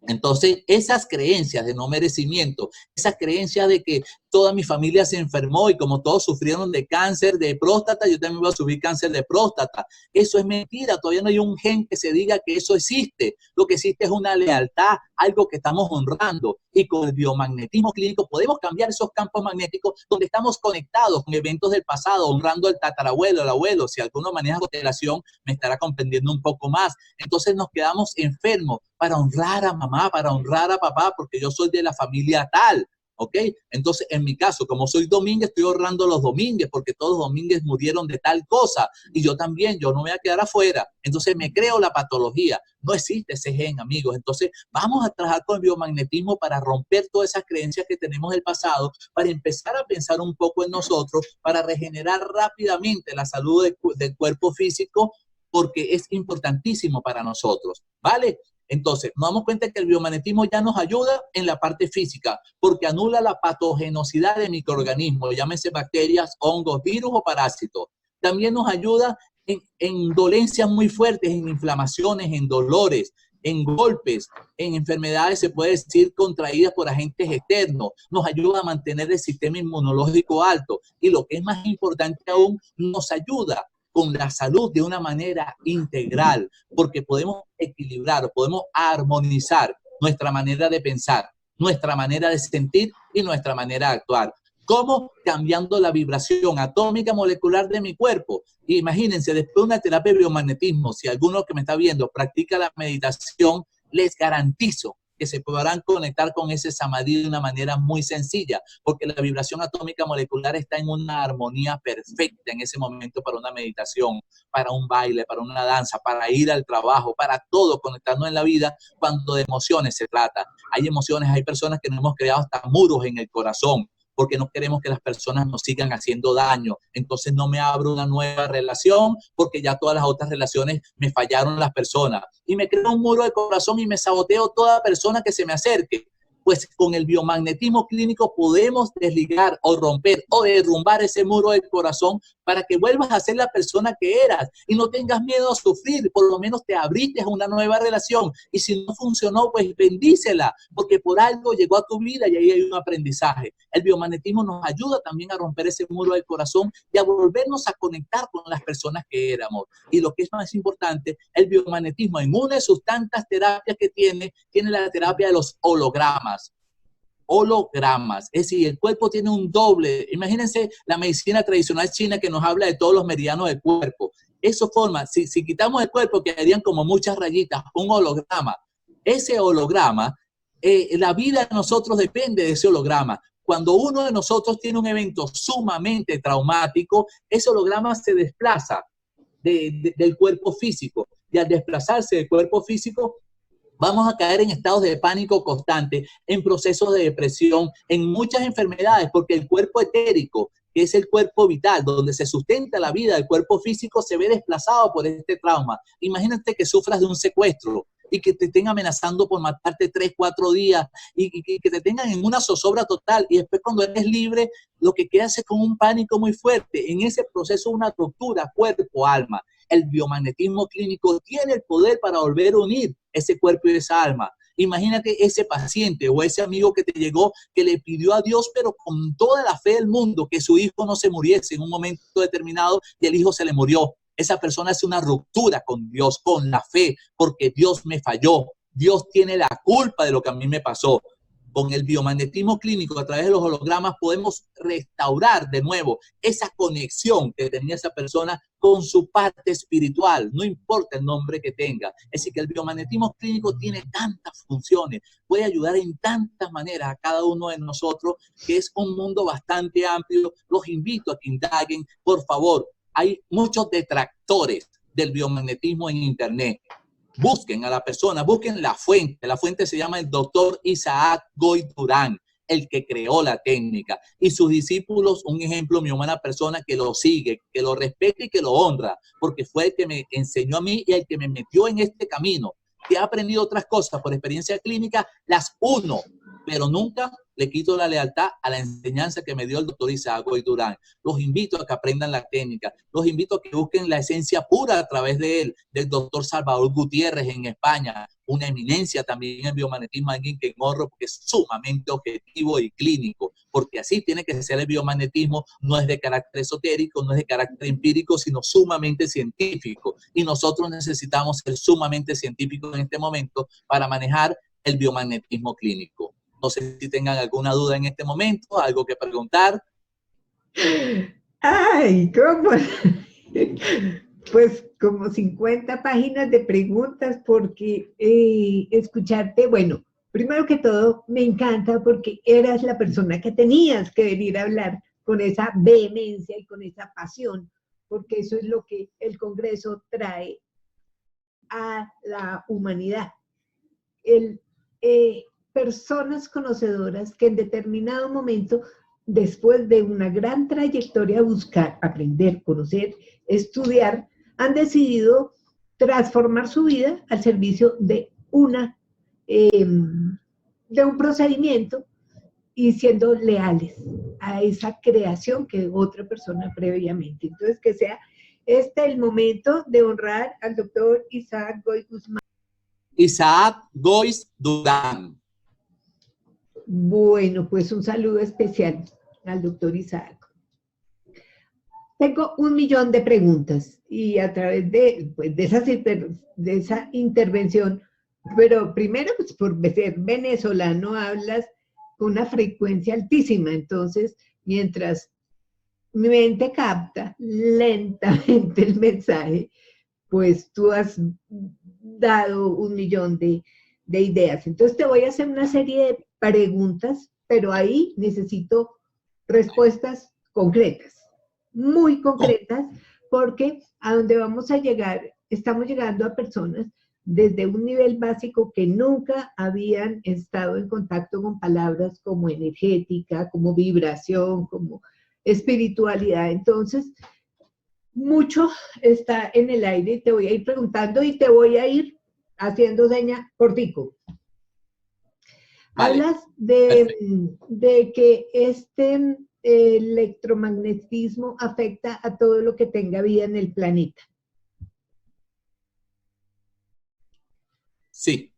Entonces, esas creencias de no merecimiento, esas creencias de que toda mi familia se enfermó y como todos sufrieron de cáncer de próstata, yo también voy a sufrir cáncer de próstata. Eso es mentira, todavía no hay un gen que se diga que eso existe. Lo que existe es una lealtad, algo que estamos honrando. Y con el biomagnetismo clínico podemos cambiar esos campos magnéticos donde estamos conectados con eventos del pasado, honrando al tatarabuelo, el abuelo. Si alguno maneja constelación, me estará comprendiendo un poco más. Entonces nos quedamos enfermos para honrar a mamá, para honrar a papá, porque yo soy de la familia tal. ¿Ok? Entonces, en mi caso, como soy Domínguez, estoy honrando a los Domínguez, porque todos los Domínguez murieron de tal cosa, y yo también, yo no me voy a quedar afuera. Entonces, me creo la patología. No existe ese gen, amigos. Entonces, vamos a trabajar con el biomagnetismo para romper todas esas creencias que tenemos del pasado, para empezar a pensar un poco en nosotros, para regenerar rápidamente la salud del cuerpo físico, porque es importantísimo para nosotros, ¿vale? Entonces, nos damos cuenta que el biomagnetismo ya nos ayuda en la parte física, porque anula la patogenosidad de microorganismos, llámense bacterias, hongos, virus o parásitos. También nos ayuda en dolencias muy fuertes, en inflamaciones, en dolores, en golpes, en enfermedades, se puede decir, contraídas por agentes externos. Nos ayuda a mantener el sistema inmunológico alto. Y lo que es más importante aún, nos ayuda con la salud de una manera integral, porque podemos equilibrar, podemos armonizar nuestra manera de pensar, nuestra manera de sentir y nuestra manera de actuar. ¿Cómo? Cambiando la vibración atómica molecular de mi cuerpo. Imagínense, después de una terapia de biomagnetismo, si alguno que me está viendo practica la meditación, les garantizo que se podrán conectar con ese samadhi de una manera muy sencilla, porque la vibración atómica molecular está en una armonía perfecta en ese momento para una meditación, para un baile, para una danza, para ir al trabajo, para todo, conectarnos en la vida cuando de emociones se trata. Hay emociones, hay personas que nos hemos creado hasta muros en el corazón, porque no queremos que las personas nos sigan haciendo daño. Entonces no me abro una nueva relación porque ya todas las otras relaciones me fallaron las personas. Y me creo un muro de corazón y me saboteo toda persona que se me acerque. Pues con el biomagnetismo clínico podemos desligar o romper o derrumbar ese muro del corazón para que vuelvas a ser la persona que eras y no tengas miedo a sufrir, por lo menos te abriste a una nueva relación y si no funcionó, pues bendícela, porque por algo llegó a tu vida y ahí hay un aprendizaje. El biomagnetismo nos ayuda también a romper ese muro del corazón y a volvernos a conectar con las personas que éramos. Y lo que es más importante, el biomagnetismo en una de sus tantas terapias que tiene la terapia de los hologramas. Hologramas, es decir, el cuerpo tiene un doble. Imagínense la medicina tradicional china que nos habla de todos los meridianos del cuerpo. Eso forma, si quitamos el cuerpo, quedarían como muchas rayitas, un holograma. Ese holograma, la vida de nosotros depende de ese holograma. Cuando uno de nosotros tiene un evento sumamente traumático, ese holograma se desplaza del cuerpo físico. Y al desplazarse del cuerpo físico, vamos a caer en estados de pánico constante, en procesos de depresión, en muchas enfermedades, porque el cuerpo etérico, que es el cuerpo vital, donde se sustenta la vida del cuerpo físico, se ve desplazado por este trauma. Imagínate que sufras de un secuestro y que te estén amenazando por matarte 3, 4 días y que te tengan en una zozobra total y después cuando eres libre lo que quedas es con un pánico muy fuerte. En ese proceso una ruptura cuerpo-alma. El biomagnetismo clínico tiene el poder para volver a unir ese cuerpo y esa alma. Imagínate ese paciente o ese amigo que te llegó, que le pidió a Dios, pero con toda la fe del mundo, que su hijo no se muriese en un momento determinado y el hijo se le murió. Esa persona hace una ruptura con Dios, con la fe, porque Dios me falló. Dios tiene la culpa de lo que a mí me pasó. Con el biomagnetismo clínico, a través de los hologramas, podemos restaurar de nuevo esa conexión que tenía esa persona con su parte espiritual, no importa el nombre que tenga. Es decir, que el biomagnetismo clínico tiene tantas funciones, puede ayudar en tantas maneras a cada uno de nosotros, que es un mundo bastante amplio. Los invito a que indaguen, por favor. Hay muchos detractores del biomagnetismo en internet. Busquen a la persona, busquen la fuente. La fuente se llama el doctor Isaac Goy Durán, el que creó la técnica. Y sus discípulos, un ejemplo, mi humana persona que lo sigue, que lo respeta y que lo honra, porque fue el que me enseñó a mí y el que me metió en este camino. Que ha aprendido otras cosas por experiencia clínica, las uno, pero nunca le quito la lealtad a la enseñanza que me dio el doctor Isaac Goy Durán. Los invito a que aprendan la técnica, los invito a que busquen la esencia pura a través de él, del doctor Salvador Gutiérrez en España, una eminencia también en biomagnetismo, alguien que honro porque es sumamente objetivo y clínico, porque así tiene que ser el biomagnetismo, no es de carácter esotérico, no es de carácter empírico, sino sumamente científico. Y nosotros necesitamos ser sumamente científicos en este momento para manejar el biomagnetismo clínico. No sé si tengan alguna duda en este momento, algo que preguntar.
Ay, ¿cómo? Pues como 50 páginas de preguntas porque escucharte, bueno, primero que todo me encanta porque eras la persona que tenías que venir a hablar con esa vehemencia y con esa pasión, porque eso es lo que el Congreso trae a la humanidad. Personas conocedoras que en determinado momento, después de una gran trayectoria, buscar, aprender, conocer, estudiar, han decidido transformar su vida al servicio de un procedimiento y siendo leales a esa creación que otra persona previamente. Entonces, que sea este el momento de honrar al doctor Isaac Goy Guzmán.
Isaac Goy Durán.
Bueno, pues un saludo especial al doctor Isaac. Tengo 1.000.000 de preguntas y a través de esa intervención, pero primero, pues por ser venezolano hablas con una frecuencia altísima, entonces mientras mi mente capta lentamente el mensaje, pues tú has dado 1.000.000 de ideas. Entonces te voy a hacer una serie de preguntas, pero ahí necesito respuestas concretas, muy concretas, porque a donde vamos a llegar, estamos llegando a personas desde un nivel básico que nunca habían estado en contacto con palabras como energética, como vibración, como espiritualidad. Entonces, mucho está en el aire y te voy a ir preguntando y te voy a ir haciendo seña cortico. Vale. Hablas de que este electromagnetismo afecta a todo lo que tenga vida en el planeta.
Sí.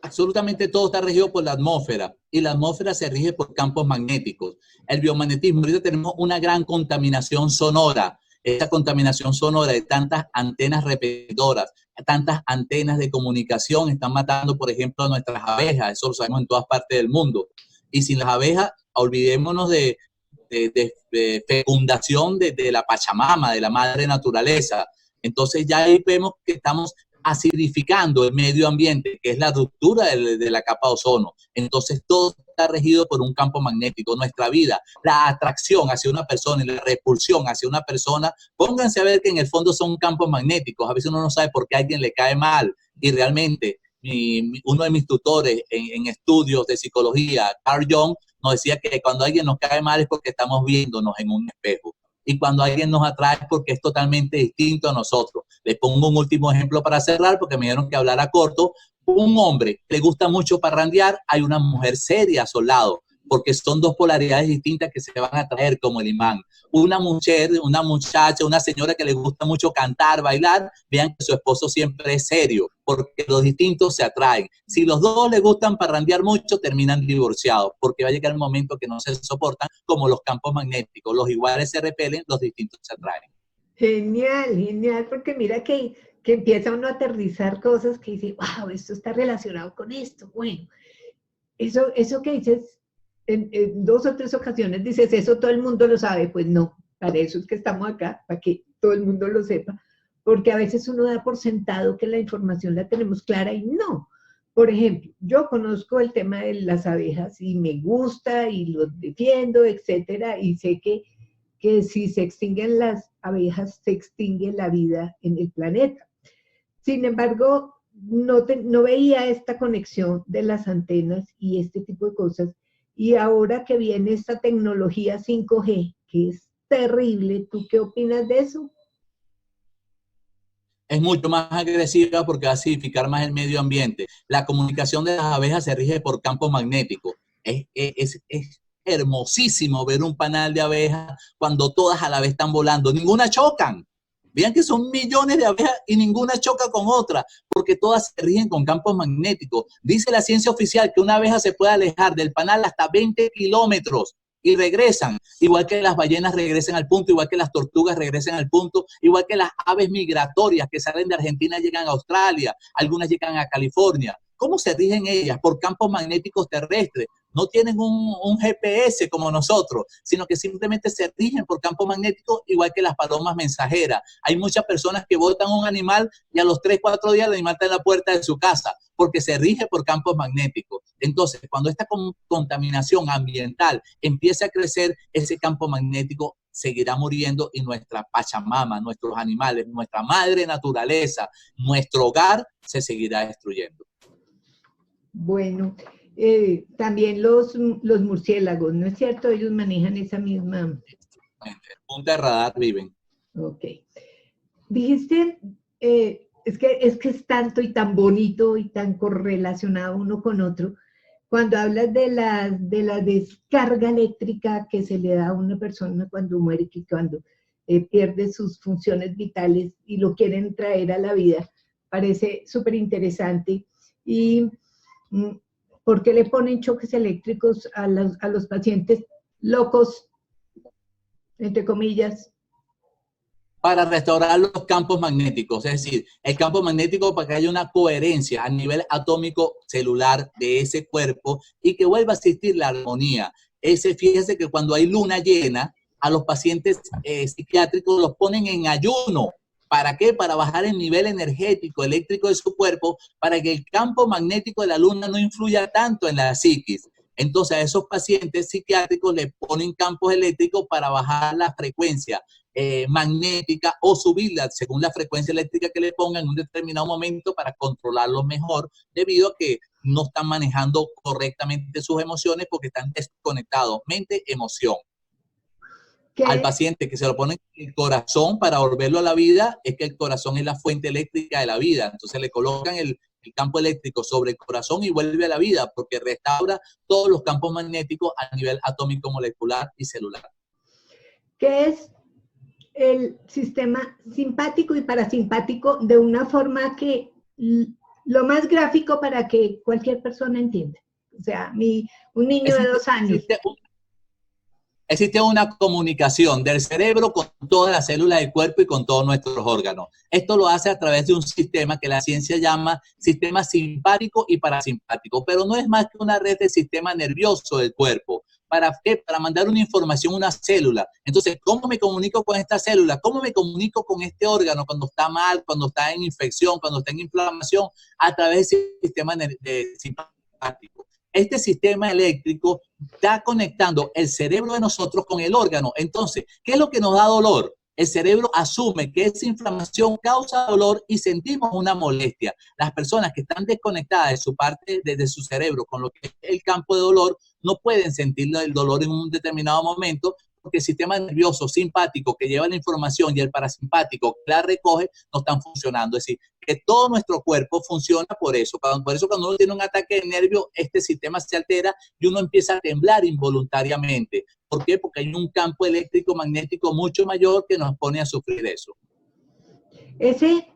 Absolutamente todo está regido por la atmósfera y la atmósfera se rige por campos magnéticos. El biomagnetismo, ahorita tenemos una gran contaminación sonora. Esa contaminación sonora de tantas antenas repetidoras, tantas antenas de comunicación están matando, por ejemplo, a nuestras abejas. Eso lo sabemos en todas partes del mundo. Y sin las abejas, olvidémonos de fecundación de la Pachamama, de la madre naturaleza. Entonces ya ahí vemos que estamos acidificando el medio ambiente, que es la ruptura de la capa de ozono. Entonces todo está regido por un campo magnético. Nuestra vida, la atracción hacia una persona y la repulsión hacia una persona, pónganse a ver que en el fondo son campos magnéticos. A veces uno no sabe por qué a alguien le cae mal y realmente uno de mis tutores en estudios de psicología, Carl Jung, nos decía que cuando alguien nos cae mal es porque estamos viéndonos en un espejo. y cuando alguien nos atrae es porque es totalmente distinto a nosotros. Les pongo un último ejemplo para cerrar, porque me dijeron que hablara corto. Un hombre que le gusta mucho parrandear, hay una mujer seria a su lado, porque son dos polaridades distintas que se van a atraer como el imán. Una mujer, una muchacha, una señora que le gusta mucho cantar, bailar, vean que su esposo siempre es serio, porque los distintos se atraen. Si los dos les gustan parrandear mucho, terminan divorciados, porque va a llegar el momento que no se soportan, como los campos magnéticos. Los iguales se repelen, los distintos se atraen.
Genial, genial, porque mira que empieza uno a aterrizar cosas que dice, wow, esto está relacionado con esto. Bueno, eso que dices, en 2 o 3 ocasiones dices, eso todo el mundo lo sabe. Pues no, para eso es que estamos acá, para que todo el mundo lo sepa, porque a veces uno da por sentado que la información la tenemos clara y no. Por ejemplo, yo conozco el tema de las abejas y me gusta y lo defiendo, etcétera, y sé que si se extinguen las abejas, se extingue la vida en el planeta. Sin embargo, no veía esta conexión de las antenas y este tipo de cosas. Y ahora que viene esta tecnología 5G, que es terrible, ¿tú qué opinas de eso?
Es mucho más agresiva porque va a acidificar más el medio ambiente. La comunicación de las abejas se rige por campos magnéticos. Es hermosísimo ver un panal de abejas cuando todas a la vez están volando. Ninguna chocan. Vean que son millones de abejas y ninguna choca con otra, porque todas se rigen con campos magnéticos. Dice la ciencia oficial que una abeja se puede alejar del panal hasta 20 kilómetros y regresan, igual que las ballenas regresan al punto, igual que las tortugas regresan al punto, igual que las aves migratorias que salen de Argentina llegan a Australia, algunas llegan a California. ¿Cómo se rigen ellas? Por campos magnéticos terrestres. No tienen un GPS como nosotros, sino que simplemente se rigen por campos magnéticos, igual que las palomas mensajeras. Hay muchas personas que botan un animal y a los 3, 4 días el animal está en la puerta de su casa, porque se rige por campos magnéticos. Entonces, cuando esta contaminación ambiental empieza a crecer, ese campo magnético seguirá muriendo y nuestra Pachamama, nuestros animales, nuestra madre naturaleza, nuestro hogar se seguirá destruyendo.
Bueno, también los murciélagos, ¿no es cierto? Ellos manejan esa misma...
Punta de radar viven.
Ok. Dijiste, es que es tanto y tan bonito y tan correlacionado uno con otro. Cuando hablas de la descarga eléctrica que se le da a una persona cuando muere, que cuando pierde sus funciones vitales y lo quieren traer a la vida, parece súper interesante. Y ¿por qué le ponen choques eléctricos a los pacientes locos, entre comillas?
Para restaurar los campos magnéticos, es decir, el campo magnético para que haya una coherencia a nivel atómico celular de ese cuerpo y que vuelva a existir la armonía. Fíjese que cuando hay luna llena, a los pacientes psiquiátricos los ponen en ayuno. ¿Para qué? Para bajar el nivel energético, eléctrico de su cuerpo, para que el campo magnético de la luna no influya tanto en la psiquis. Entonces a esos pacientes psiquiátricos les ponen campos eléctricos para bajar la frecuencia magnética o subirla según la frecuencia eléctrica que le pongan en un determinado momento para controlarlo mejor, debido a que no están manejando correctamente sus emociones porque están desconectados, mente, emoción. Al paciente que se lo pone en el corazón para volverlo a la vida, es que el corazón es la fuente eléctrica de la vida. Entonces le colocan el campo eléctrico sobre el corazón y vuelve a la vida porque restaura todos los campos magnéticos a nivel atómico, molecular y celular.
¿Qué es el sistema simpático y parasimpático de una forma que lo más gráfico para que cualquier persona entienda? O sea, un niño de 2 años.
Existe una comunicación del cerebro con todas las células del cuerpo y con todos nuestros órganos. Esto lo hace a través de un sistema que la ciencia llama sistema simpático y parasimpático, pero no es más que una red del sistema nervioso del cuerpo. ¿Para qué? Para mandar una información a una célula. Entonces, ¿cómo me comunico con esta célula? ¿Cómo me comunico con este órgano cuando está mal, cuando está en infección, cuando está en inflamación? A través del sistema simpático. Este sistema eléctrico está conectando el cerebro de nosotros con el órgano. Entonces, ¿qué es lo que nos da dolor? El cerebro asume que esa inflamación causa dolor y sentimos una molestia. Las personas que están desconectadas de su parte, de su cerebro, con lo que es el campo de dolor, no pueden sentir el dolor en un determinado momento porque el sistema nervioso simpático que lleva la información y el parasimpático que la recoge no están funcionando. Es decir, que todo nuestro cuerpo funciona por eso. Por eso cuando uno tiene un ataque de nervio, este sistema se altera y uno empieza a temblar involuntariamente. ¿Por qué? Porque hay un campo eléctrico magnético mucho mayor que nos pone a sufrir eso.
Ese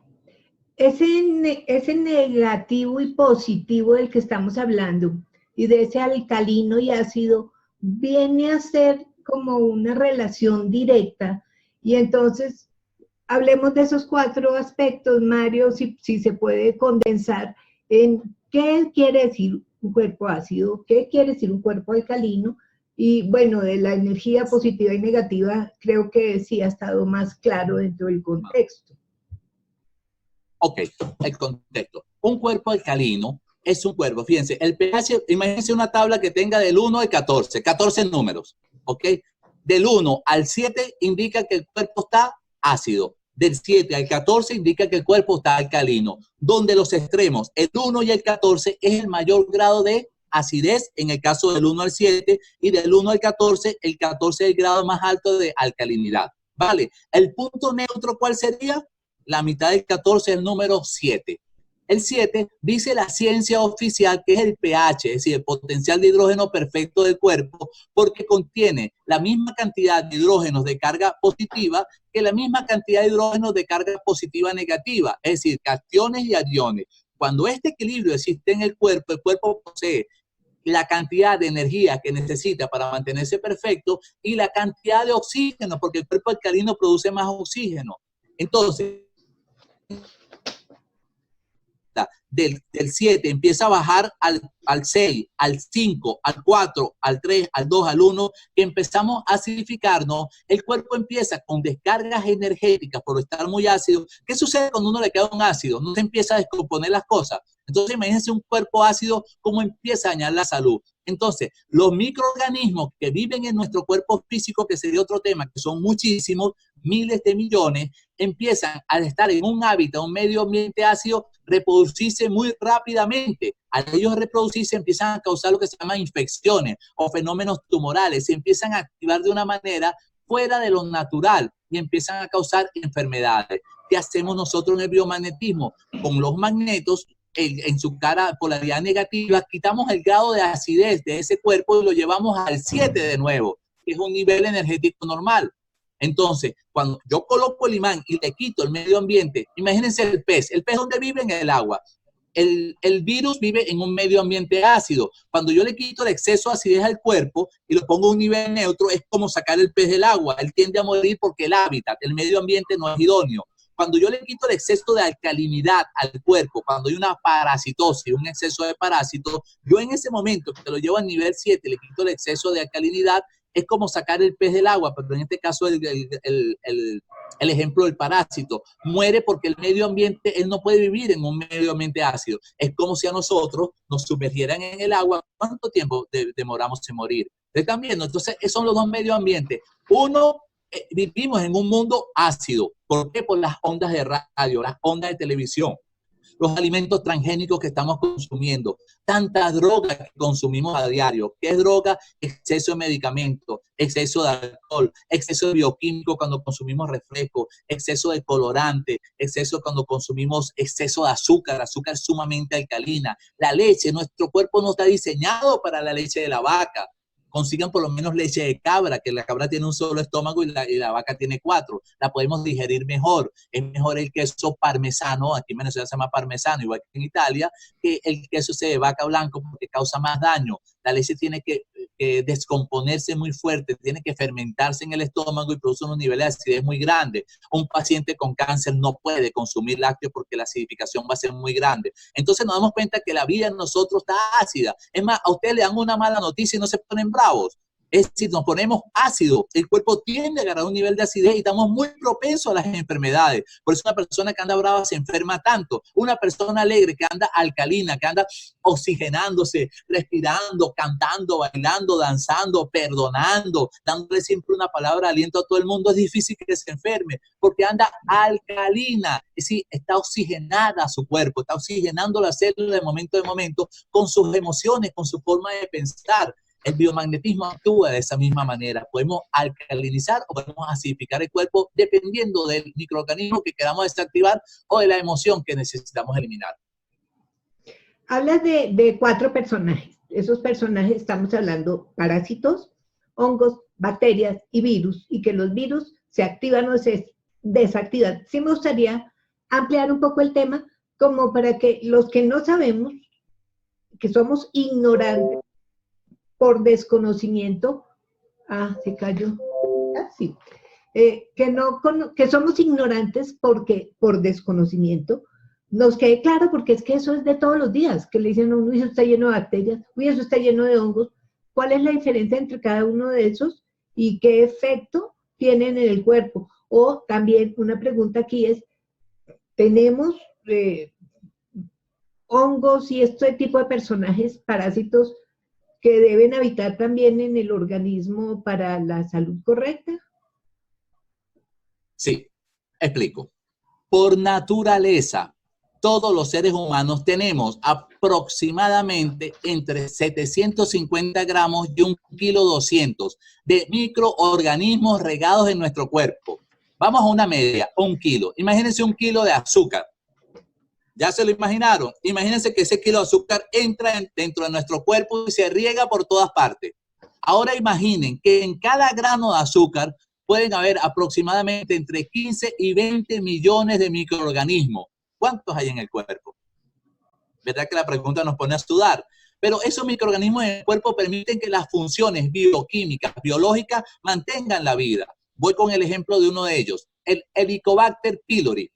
negativo y positivo del que estamos hablando y de ese alcalino y ácido viene a ser como una relación directa. Y entonces hablemos de esos 4 aspectos, Mario, si se puede condensar en qué quiere decir un cuerpo ácido, qué quiere decir un cuerpo alcalino. Y bueno, de la energía positiva y negativa creo que sí ha estado más claro dentro del contexto.
Ok, el contexto. Un cuerpo alcalino es un cuerpo, fíjense, el pH, imagínense una tabla que tenga del 1 al 14, 14 números, ¿ok? Del 1 al 7 indica que el cuerpo está ácido, del 7 al 14 indica que el cuerpo está alcalino, donde los extremos, el 1 y el 14 es el mayor grado de acidez en el caso del 1 al 7 y del 1 al 14, el 14 es el grado más alto de alcalinidad, ¿vale? El punto neutro, ¿cuál sería? La mitad del 14 es el número 7. El 7 dice la ciencia oficial que es el pH, es decir, el potencial de hidrógeno perfecto del cuerpo, porque contiene la misma cantidad de hidrógenos de carga positiva que la misma cantidad de hidrógenos de carga positiva negativa, es decir, cationes y aniones. Cuando este equilibrio existe en el cuerpo posee la cantidad de energía que necesita para mantenerse perfecto y la cantidad de oxígeno, porque el cuerpo alcalino produce más oxígeno. Entonces, del 7 empieza a bajar al 6, al 5, al 4, al 3, al 2, al 1, que empezamos a acidificarnos, el cuerpo empieza con descargas energéticas por estar muy ácido. ¿Qué sucede cuando uno le queda un ácido? No se empieza a descomponer las cosas. Entonces, imagínense un cuerpo ácido, cómo empieza a dañar la salud. Entonces, los microorganismos que viven en nuestro cuerpo físico, que sería otro tema, que son muchísimos, miles de millones, empiezan a estar en un hábitat, un medio ambiente ácido, reproducirse muy rápidamente. Al ellos reproducirse empiezan a causar lo que se llama infecciones o fenómenos tumorales, se empiezan a activar de una manera fuera de lo natural y empiezan a causar enfermedades. ¿Qué hacemos nosotros en el biomagnetismo? Con los magnetos, en su cara polaridad negativa, quitamos el grado de acidez de ese cuerpo y lo llevamos al 7 de nuevo, que es un nivel energético normal. Entonces, cuando yo coloco el imán y le quito el medio ambiente, imagínense el pez ¿dónde vive? En el agua. El virus vive en un medio ambiente ácido. Cuando yo le quito el exceso de acidez al cuerpo y lo pongo a un nivel neutro, es como sacar el pez del agua. Él tiende a morir porque el hábitat, el medio ambiente no es idóneo. Cuando yo le quito el exceso de alcalinidad al cuerpo, cuando hay una parasitosis, un exceso de parásitos, yo en ese momento que lo llevo al nivel 7, le quito el exceso de alcalinidad, es como sacar el pez del agua, pero en este caso el ejemplo del parásito muere porque el medio ambiente, él no puede vivir en un medio ambiente ácido. Es como si a nosotros nos sumergieran en el agua. ¿Cuánto tiempo demoramos en morir? ¿Están viendo? Entonces, esos son los dos medios ambientes. Uno, vivimos en un mundo ácido. ¿Por qué? Por las ondas de radio, las ondas de televisión, los alimentos transgénicos que estamos consumiendo, tanta droga que consumimos a diario. ¿Qué es droga? Exceso de medicamentos, exceso de alcohol, exceso de bioquímicos cuando consumimos refresco, exceso de colorante, exceso cuando consumimos exceso de azúcar, azúcar sumamente alcalina. La leche, nuestro cuerpo no está diseñado para la leche de la vaca. Consigan por lo menos leche de cabra, que la cabra tiene un solo estómago y la vaca tiene 4. La podemos digerir mejor. Es mejor el queso parmesano, aquí en Venezuela se llama parmesano, igual que en Italia, que el queso de vaca blanco porque causa más daño. La leche tiene que descomponerse muy fuerte, tiene que fermentarse en el estómago y produce unos niveles de acidez muy grandes. Un paciente con cáncer no puede consumir lácteos porque la acidificación va a ser muy grande. Entonces nos damos cuenta que la vida en nosotros está ácida. Es más, a ustedes le dan una mala noticia y no se ponen bravos. Es decir, nos ponemos ácido, el cuerpo tiende a agarrar un nivel de acidez y estamos muy propensos a las enfermedades. Por eso una persona que anda brava se enferma tanto. Una persona alegre que anda alcalina, que anda oxigenándose, respirando, cantando, bailando, danzando, perdonando, dándole siempre una palabra de aliento a todo el mundo, es difícil que se enferme porque anda alcalina. Es decir, está oxigenada su cuerpo, está oxigenando la célula de momento con sus emociones, con su forma de pensar. El biomagnetismo actúa de esa misma manera. Podemos alcalinizar o podemos acidificar el cuerpo dependiendo del microorganismo que queramos desactivar o de la emoción que necesitamos eliminar.
Hablas de 4 personajes. Esos personajes estamos hablando parásitos, hongos, bacterias y virus, y que los virus se activan o se desactivan. Sí me gustaría ampliar un poco el tema, como para que los que no sabemos, que somos ignorantes por desconocimiento, se cayó, sí, que somos ignorantes porque por desconocimiento, nos quede claro, porque es que eso es de todos los días, que le dicen a uno, uy, eso está lleno de bacterias, uy, eso está lleno de hongos. ¿Cuál es la diferencia entre cada uno de esos y qué efecto tienen en el cuerpo? O también una pregunta aquí es, ¿tenemos hongos y este tipo de personajes, parásitos, que deben habitar también en el organismo para la salud correcta?
Sí, explico. Por naturaleza, todos los seres humanos tenemos aproximadamente entre 750 gramos y 1,2 kg de microorganismos regados en nuestro cuerpo. Vamos a una media, 1 kilo. Imagínense 1 kilo de azúcar. ¿Ya se lo imaginaron? Imagínense que ese kilo de azúcar entra dentro de nuestro cuerpo y se riega por todas partes. Ahora imaginen que en cada grano de azúcar pueden haber aproximadamente entre 15 y 20 millones de microorganismos. ¿Cuántos hay en el cuerpo? ¿Verdad que la pregunta nos pone a sudar? Pero esos microorganismos en el cuerpo permiten que las funciones bioquímicas, biológicas, mantengan la vida. Voy con el ejemplo de uno de ellos, el Helicobacter pylori.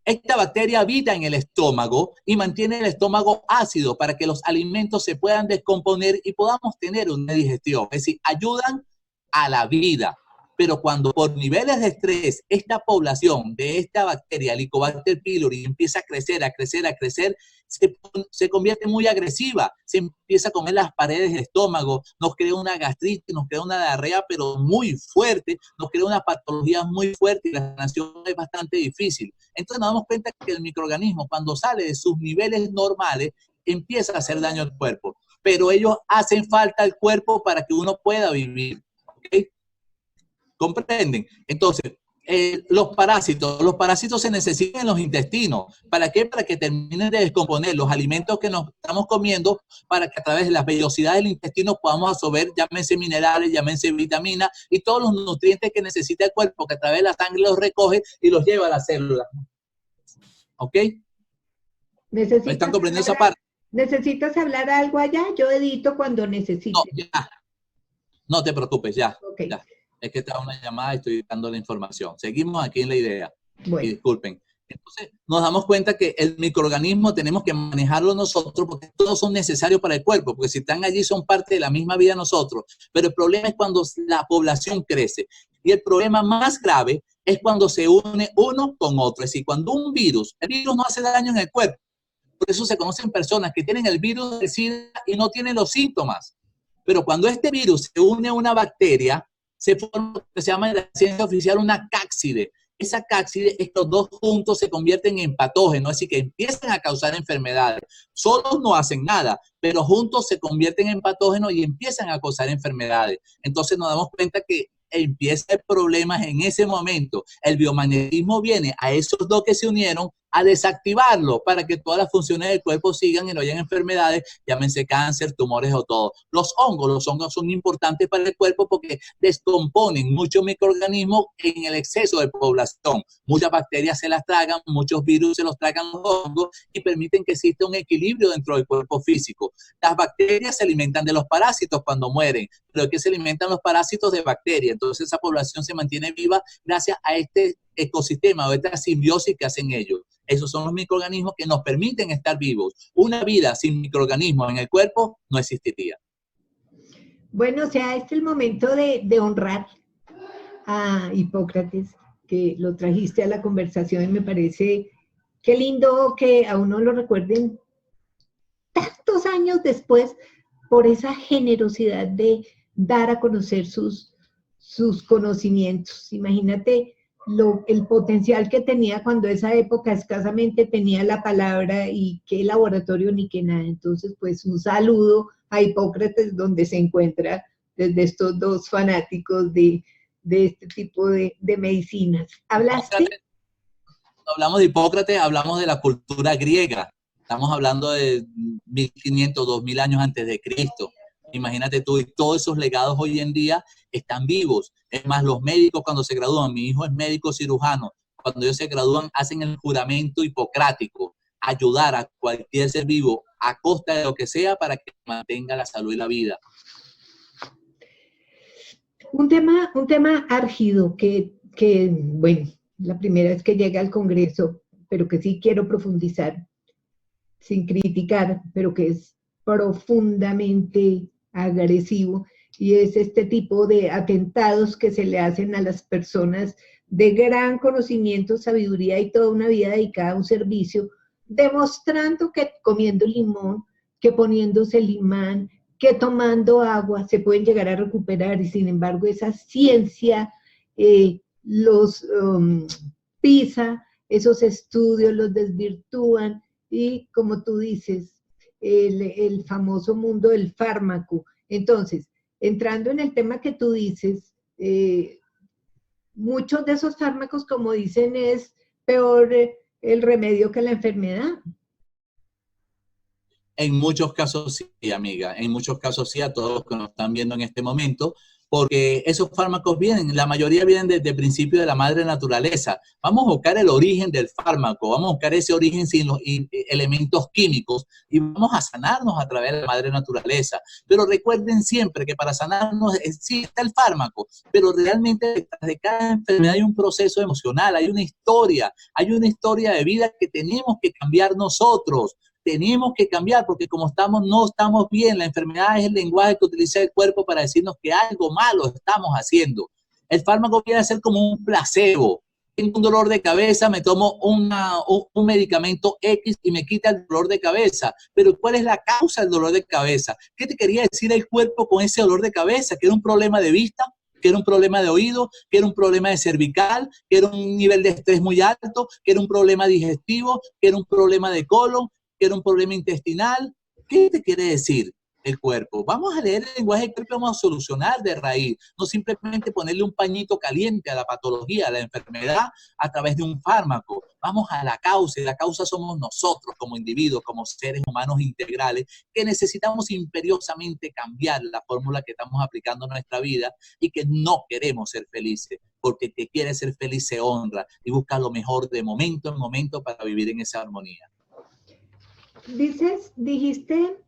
Esta bacteria habita en el estómago y mantiene el estómago ácido para que los alimentos se puedan descomponer y podamos tener una digestión. Es decir, ayudan a la vida. Pero cuando por niveles de estrés esta población de esta bacteria, Helicobacter pylori, empieza a crecer, se convierte muy agresiva, se empieza a comer las paredes del estómago, nos crea una gastritis, nos crea una diarrea, pero muy fuerte, nos crea una patología muy fuerte y la sanación es bastante difícil. Entonces nos damos cuenta que el microorganismo, cuando sale de sus niveles normales, empieza a hacer daño al cuerpo. Pero ellos hacen falta al cuerpo para que uno pueda vivir. ¿Okay? ¿Comprenden? Entonces, los parásitos se necesitan en los intestinos. ¿Para qué? Para que terminen de descomponer los alimentos que nos estamos comiendo, para que a través de la vellosidad del intestino podamos absorber, llámense minerales, llámense vitaminas y todos los nutrientes que necesita el cuerpo, que a través de la sangre los recoge y los lleva a las células. ¿Ok? ¿Me están comprendiendo esa parte?
¿Necesitas hablar algo allá? Yo edito cuando necesite.
No, ya. No te preocupes, ya.
Okay.
Ya. Es que estaba una llamada y estoy dando la información. Seguimos aquí en la idea.
Bueno.
Y disculpen. Entonces, nos damos cuenta que el microorganismo tenemos que manejarlo nosotros porque todos son necesarios para el cuerpo, porque si están allí son parte de la misma vida de nosotros. Pero el problema es cuando la población crece. Y el problema más grave es cuando se une uno con otro. Es decir, cuando el virus no hace daño en el cuerpo. Por eso se conocen personas que tienen el virus del SIDA y no tienen los síntomas. Pero cuando este virus se une a una bacteria, se forma lo que se llama en la ciencia oficial una cápside. Esa cápside, estos dos juntos se convierten en patógenos, es decir, que empiezan a causar enfermedades. Solos no hacen nada, pero juntos se convierten en patógenos y empiezan a causar enfermedades. Entonces nos damos cuenta que empieza el problema en ese momento. El biomagnetismo viene a esos dos que se unieron a desactivarlo para que todas las funciones del cuerpo sigan y no hayan enfermedades, llámense cáncer, tumores o todo. Los hongos son importantes para el cuerpo porque descomponen muchos microorganismos en el exceso de población. Muchas bacterias se las tragan, muchos virus se los tragan los hongos y permiten que exista un equilibrio dentro del cuerpo físico. Las bacterias se alimentan de los parásitos cuando mueren, pero ¿qué se alimentan los parásitos? De bacterias. Entonces esa población se mantiene viva gracias a este ecosistema o esta simbiosis que hacen ellos. Esos son los microorganismos que nos permiten estar vivos. Una vida sin microorganismos en el cuerpo no existiría.
Bueno, o sea, este es el momento de honrar a Hipócrates, que lo trajiste a la conversación y me parece qué lindo que a uno lo recuerden tantos años después por esa generosidad de dar a conocer sus conocimientos. Imagínate el potencial que tenía cuando esa época escasamente tenía la palabra y qué laboratorio ni qué nada. Entonces, pues un saludo a Hipócrates, donde se encuentra desde estos dos fanáticos de este tipo de medicinas. ¿Hablaste?
Hablamos de Hipócrates, hablamos de la cultura griega. Estamos hablando de 1500, 2000 años antes de Cristo. Imagínate tú, y todos esos legados hoy en día están vivos. Es más, los médicos cuando se gradúan, mi hijo es médico cirujano, cuando ellos se gradúan hacen el juramento hipocrático, ayudar a cualquier ser vivo a costa de lo que sea para que mantenga la salud y la vida.
Un tema álgido que, bueno, la primera vez que llega al Congreso, pero que sí quiero profundizar, sin criticar, pero que es profundamente agresivo, y es este tipo de atentados que se le hacen a las personas de gran conocimiento, sabiduría y toda una vida dedicada a un servicio, demostrando que comiendo limón, que poniéndose limán, que tomando agua se pueden llegar a recuperar, y sin embargo esa ciencia los pisa, esos estudios los desvirtúan, y como tú dices, el famoso mundo del fármaco. Entonces, entrando en el tema que tú dices, muchos de esos fármacos, como dicen, es peor el remedio que la enfermedad.
En muchos casos sí, amiga, en muchos casos sí, a todos los que nos están viendo en este momento, porque esos fármacos vienen, la mayoría vienen desde el principio de la madre naturaleza. Vamos a buscar el origen del fármaco, vamos a buscar ese origen sin los elementos químicos y vamos a sanarnos a través de la madre naturaleza. Pero recuerden siempre que para sanarnos sí está el fármaco, pero realmente detrás de cada enfermedad hay un proceso emocional, hay una historia de vida que tenemos que cambiar nosotros. Tenemos que cambiar porque como estamos, no estamos bien. La enfermedad es el lenguaje que utiliza el cuerpo para decirnos que algo malo estamos haciendo. El fármaco viene a ser como un placebo. Tengo un dolor de cabeza, me tomo un medicamento X y me quita el dolor de cabeza. Pero ¿cuál es la causa del dolor de cabeza? ¿Qué te quería decir el cuerpo con ese dolor de cabeza? ¿Que era un problema de vista? ¿Que era un problema de oído? ¿Que era un problema de cervical? ¿Que era un nivel de estrés muy alto? ¿Que era un problema digestivo? ¿Que era un problema de colon? ¿Que era un problema intestinal? ¿Qué te quiere decir el cuerpo? Vamos a leer el lenguaje del cuerpo, vamos a solucionar de raíz, no simplemente ponerle un pañito caliente a la patología, a la enfermedad a través de un fármaco. Vamos a la causa, y la causa somos nosotros como individuos, como seres humanos integrales, que necesitamos imperiosamente cambiar la fórmula que estamos aplicando en nuestra vida y que no queremos ser felices, porque el que quiere ser feliz se honra y busca lo mejor de momento en momento para vivir en esa armonía.
Dijiste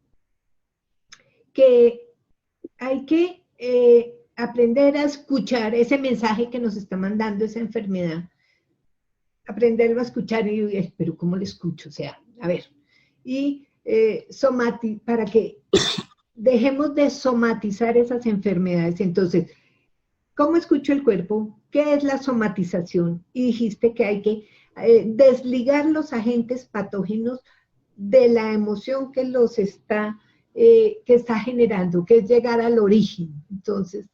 que hay que aprender a escuchar ese mensaje que nos está mandando esa enfermedad, aprenderlo a escuchar, y pero ¿cómo lo escucho? O sea, a ver, y para que dejemos de somatizar esas enfermedades. Entonces, ¿cómo escucho el cuerpo? ¿Qué es la somatización? Y dijiste que hay que desligar los agentes patógenos de la emoción que los está generando, que es llegar al origen. Entonces.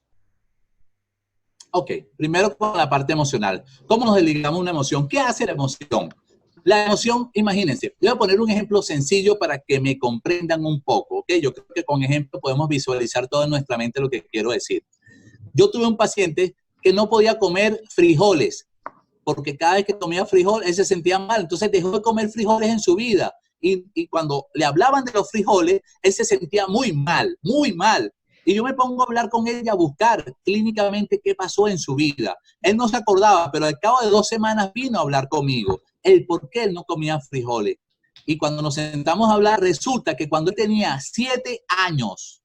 Ok, primero con la parte emocional. ¿Cómo nos desligamos una emoción? ¿Qué hace la emoción? La emoción, imagínense, voy a poner un ejemplo sencillo para que me comprendan un poco, ¿ok? Yo creo que con ejemplo podemos visualizar todo en nuestra mente lo que quiero decir. Yo tuve un paciente que no podía comer frijoles, porque cada vez que comía frijol, él se sentía mal, entonces dejó de comer frijoles en su vida. Y cuando le hablaban de los frijoles, él se sentía muy mal, muy mal. Y yo me pongo a hablar con él y a buscar clínicamente qué pasó en su vida. Él no se acordaba, pero al cabo de 2 semanas vino a hablar conmigo, el por qué él no comía frijoles. Y cuando nos sentamos a hablar, resulta que cuando él tenía 7 años,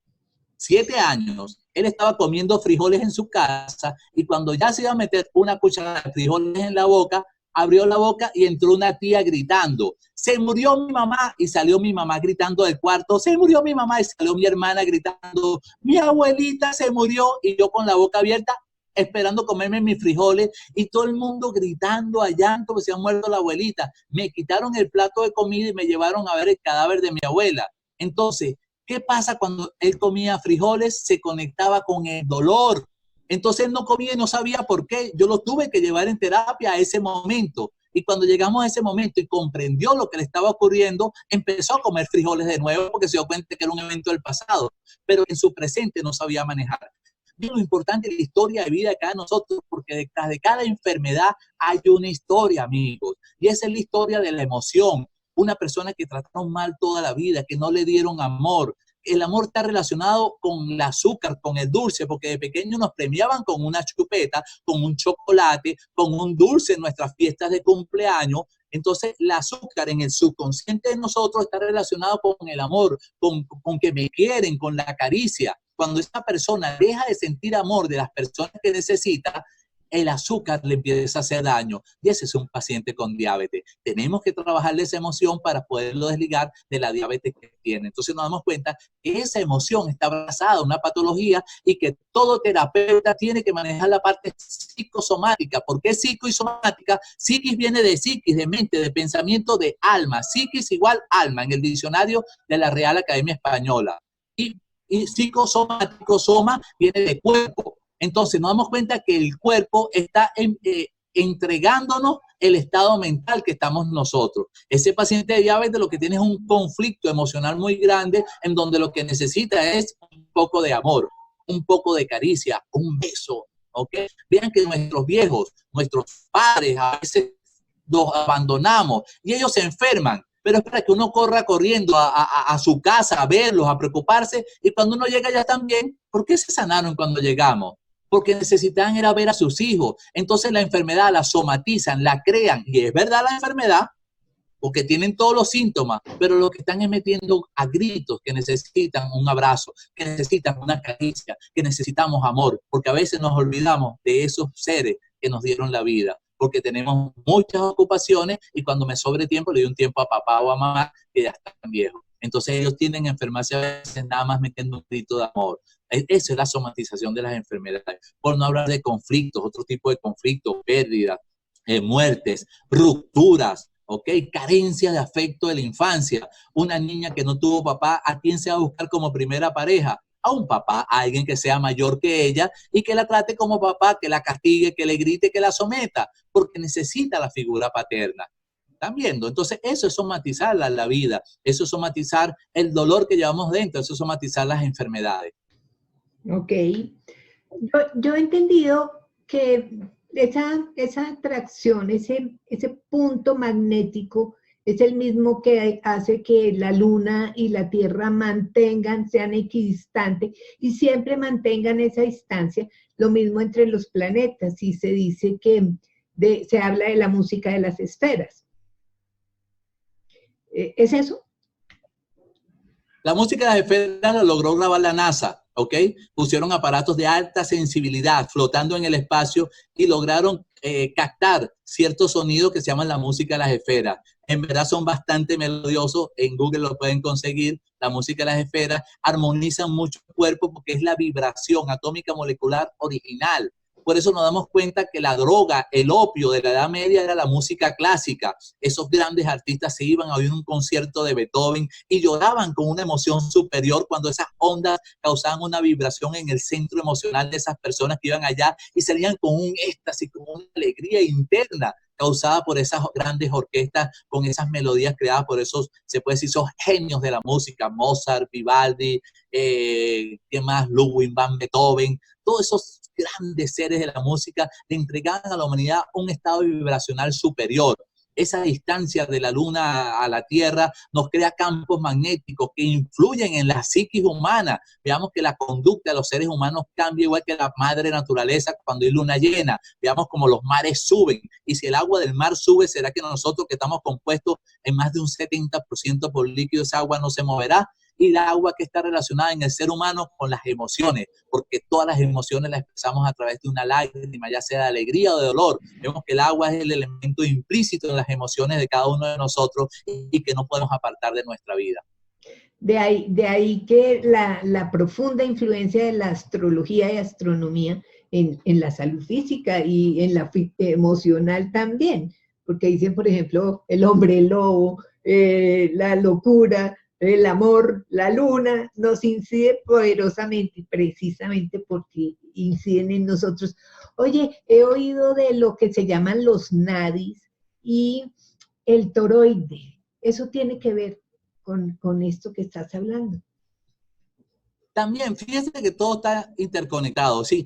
él estaba comiendo frijoles en su casa, y cuando ya se iba a meter una cucharada de frijoles en la boca, abrió la boca y entró una tía gritando, se murió mi mamá, y salió mi mamá gritando del cuarto, se murió mi mamá, y salió mi hermana gritando, mi abuelita se murió, y yo con la boca abierta esperando comerme mis frijoles, y todo el mundo gritando a llanto que se ha muerto la abuelita. Me quitaron el plato de comida y me llevaron a ver el cadáver de mi abuela. Entonces, ¿qué pasa cuando él comía frijoles? Se conectaba con el dolor. Entonces él no comía y no sabía por qué. Yo lo tuve que llevar en terapia a ese momento. Y cuando llegamos a ese momento y comprendió lo que le estaba ocurriendo, empezó a comer frijoles de nuevo porque se dio cuenta que era un evento del pasado, pero en su presente no sabía manejar. Y lo importante es la historia de vida de cada nosotros, porque detrás de cada enfermedad hay una historia, amigos. Y esa es la historia de la emoción. Una persona que trataron mal toda la vida, que no le dieron amor. El amor está relacionado con el azúcar, con el dulce, porque de pequeño nos premiaban con una chupeta, con un chocolate, con un dulce en nuestras fiestas de cumpleaños. Entonces, el azúcar en el subconsciente de nosotros está relacionado con el amor, con que me quieren, con la caricia. Cuando esa persona deja de sentir amor de las personas que necesita, el azúcar le empieza a hacer daño. Y ese es un paciente con diabetes. Tenemos que trabajarle esa emoción para poderlo desligar de la diabetes que tiene. Entonces nos damos cuenta que esa emoción está basada en una patología y que todo terapeuta tiene que manejar la parte psicosomática. ¿Por qué psico y somática? Psiquis viene de psiquis, de mente, de pensamiento, de alma. Psiquis igual alma en el diccionario de la Real Academia Española. Y psicosomático, soma, viene de cuerpo. Entonces nos damos cuenta que el cuerpo está entregándonos el estado mental que estamos nosotros. Ese paciente de diabetes lo que tiene es un conflicto emocional muy grande en donde lo que necesita es un poco de amor, un poco de caricia, un beso. ¿Okay? Vean que nuestros viejos, nuestros padres a veces los abandonamos y ellos se enferman. Pero es para que uno corra corriendo a su casa, a verlos, a preocuparse, y cuando uno llega ya están bien. ¿Por qué se sanaron cuando llegamos? Porque necesitaban era ver a sus hijos. Entonces la enfermedad la somatizan, la crean, y es verdad la enfermedad, porque tienen todos los síntomas, pero lo que están es metiendo a gritos que necesitan un abrazo, que necesitan una caricia, que necesitamos amor, porque a veces nos olvidamos de esos seres que nos dieron la vida, porque tenemos muchas ocupaciones y cuando me sobre tiempo le doy un tiempo a papá o a mamá que ya están viejos. Entonces ellos tienden a enfermarse a veces nada más metiendo un grito de amor. Eso es la somatización de las enfermedades. Por no hablar de conflictos, otro tipo de conflictos, pérdidas, muertes, rupturas, ¿ok? Carencia de afecto de la infancia. Una niña que no tuvo papá, ¿a quién se va a buscar como primera pareja? A un papá, a alguien que sea mayor que ella y que la trate como papá, que la castigue, que le grite, que la someta, porque necesita la figura paterna. ¿Están viendo? Entonces eso es somatizar la vida, eso es somatizar el dolor que llevamos dentro, eso es somatizar las enfermedades.
Ok. Yo he entendido que esa atracción, ese punto magnético, es el mismo que hace que la Luna y la Tierra sean equidistantes y siempre mantengan esa distancia. Lo mismo entre los planetas, y se dice que se habla de la música de las esferas. ¿Es eso?
La música de las esferas la logró grabar la NASA, ¿ok? Pusieron aparatos de alta sensibilidad flotando en el espacio y lograron captar ciertos sonidos que se llaman la música de las esferas. En verdad son bastante melodiosos, en Google lo pueden conseguir, la música de las esferas, armonizan mucho el cuerpo porque es la vibración atómica molecular original. Por eso nos damos cuenta que la droga, el opio de la Edad Media era la música clásica. Esos grandes artistas se iban a oír un concierto de Beethoven y lloraban con una emoción superior cuando esas ondas causaban una vibración en el centro emocional de esas personas que iban allá y salían con un éxtasis, con una alegría interna causada por esas grandes orquestas con esas melodías creadas por esos, se puede decir, esos genios de la música, Mozart, Vivaldi, ¿qué más? Ludwig van Beethoven, todos esos grandes seres de la música le entregaban a la humanidad un estado vibracional superior. Esa distancia de la Luna a la Tierra nos crea campos magnéticos que influyen en la psiquis humana. Veamos que la conducta de los seres humanos cambia igual que la madre naturaleza cuando hay luna llena. Veamos como los mares suben. Y si el agua del mar sube, ¿será que nosotros que estamos compuestos en más de un 70% por líquido, esa agua no se moverá? Y el agua que está relacionada en el ser humano con las emociones, porque todas las emociones las expresamos a través de una lágrima, ya sea de alegría o de dolor. Vemos que el agua es el elemento implícito en las emociones de cada uno de nosotros y que no podemos apartar de nuestra vida.
De ahí que la profunda influencia de la astrología y astronomía en la salud física y en la emocional también, porque dicen, por ejemplo, el hombre lobo, la locura, el amor, la luna, nos incide poderosamente, precisamente porque inciden en nosotros. Oye, he oído de lo que se llaman los nadis, y el toroide. Eso tiene que ver con esto que estás hablando.
También, fíjense que todo está interconectado, ¿sí?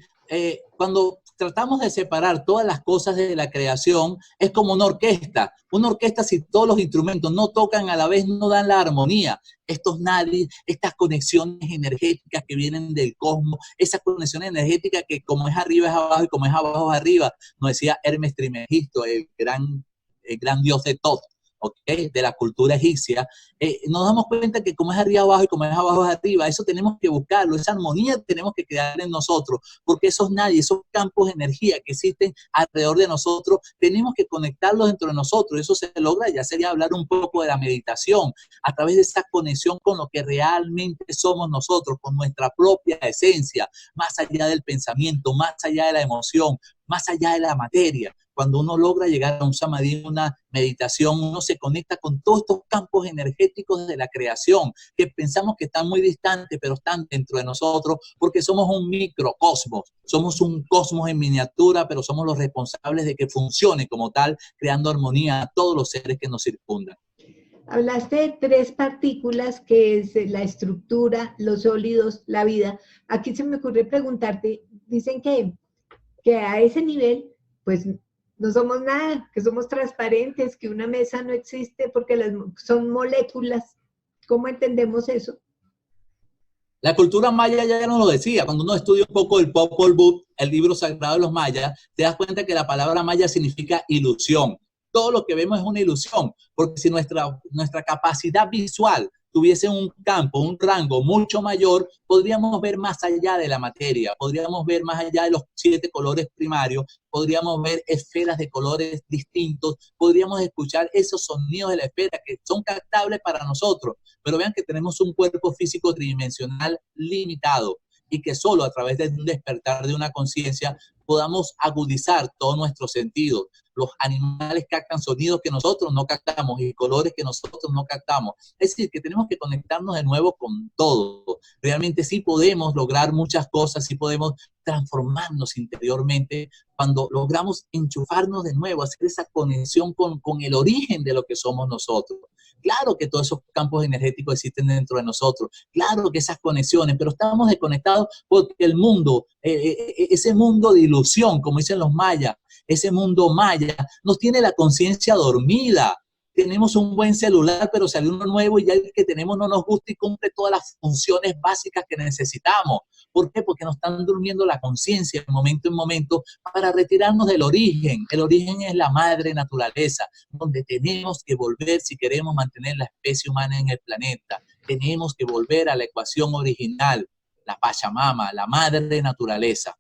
Cuando tratamos de separar todas las cosas de la creación, es como una orquesta. Una orquesta, si todos los instrumentos no tocan a la vez, no dan la armonía. Estos nadis, estas conexiones energéticas que vienen del cosmos, esas conexiones energéticas que como es arriba es abajo y como es abajo es arriba, nos decía Hermes Trismegisto, el gran dios de Tot. ¿Okay? De la cultura egipcia, nos damos cuenta que como es arriba abajo y como es abajo es arriba, eso tenemos que buscarlo, esa armonía tenemos que crear en nosotros, porque esos nadie, esos campos de energía que existen alrededor de nosotros, tenemos que conectarlos dentro de nosotros. Eso se logra, ya sería hablar un poco de la meditación, a través de esa conexión con lo que realmente somos nosotros, con nuestra propia esencia, más allá del pensamiento, más allá de la emoción, más allá de la materia. Cuando uno logra llegar a un samadhi, una meditación, uno se conecta con todos estos campos energéticos de la creación, que pensamos que están muy distantes, pero están dentro de nosotros, porque somos un microcosmos, somos un cosmos en miniatura, pero somos los responsables de que funcione como tal, creando armonía a todos los seres que nos circundan.
Hablaste de 3 partículas, que es la estructura, los sólidos, la vida. Aquí se me ocurre preguntarte, dicen que a ese nivel, pues no somos nada, que somos transparentes, que una mesa no existe porque son moléculas. ¿Cómo entendemos eso?
La cultura maya ya nos lo decía. Cuando uno estudia un poco el Popol Vuh, el libro sagrado de los mayas, te das cuenta que la palabra maya significa ilusión. Todo lo que vemos es una ilusión, porque si nuestra capacidad visual tuviese un campo, un rango mucho mayor, podríamos ver más allá de la materia, podríamos ver más allá de los 7 colores primarios, podríamos ver esferas de colores distintos, podríamos escuchar esos sonidos de la esfera que son captables para nosotros, pero vean que tenemos un cuerpo físico tridimensional limitado y que solo a través de un despertar de una conciencia podamos agudizar todos nuestros sentidos. Los animales captan sonidos que nosotros no captamos y colores que nosotros no captamos. Es decir, que tenemos que conectarnos de nuevo con todo. Realmente sí podemos lograr muchas cosas, sí podemos transformarnos interiormente cuando logramos enchufarnos de nuevo, hacer esa conexión con el origen de lo que somos nosotros. Claro que todos esos campos energéticos existen dentro de nosotros, claro que esas conexiones, pero estamos desconectados porque el mundo, ese mundo de ilusión, como dicen los mayas, ese mundo maya, nos tiene la conciencia dormida. Tenemos un buen celular, pero salió uno nuevo y ya el que tenemos no nos gusta y cumple todas las funciones básicas que necesitamos. ¿Por qué? Porque nos están durmiendo la conciencia de momento en momento para retirarnos del origen. El origen es la madre naturaleza, donde tenemos que volver si queremos mantener la especie humana en el planeta. Tenemos que volver a la ecuación original, la Pachamama, la madre naturaleza.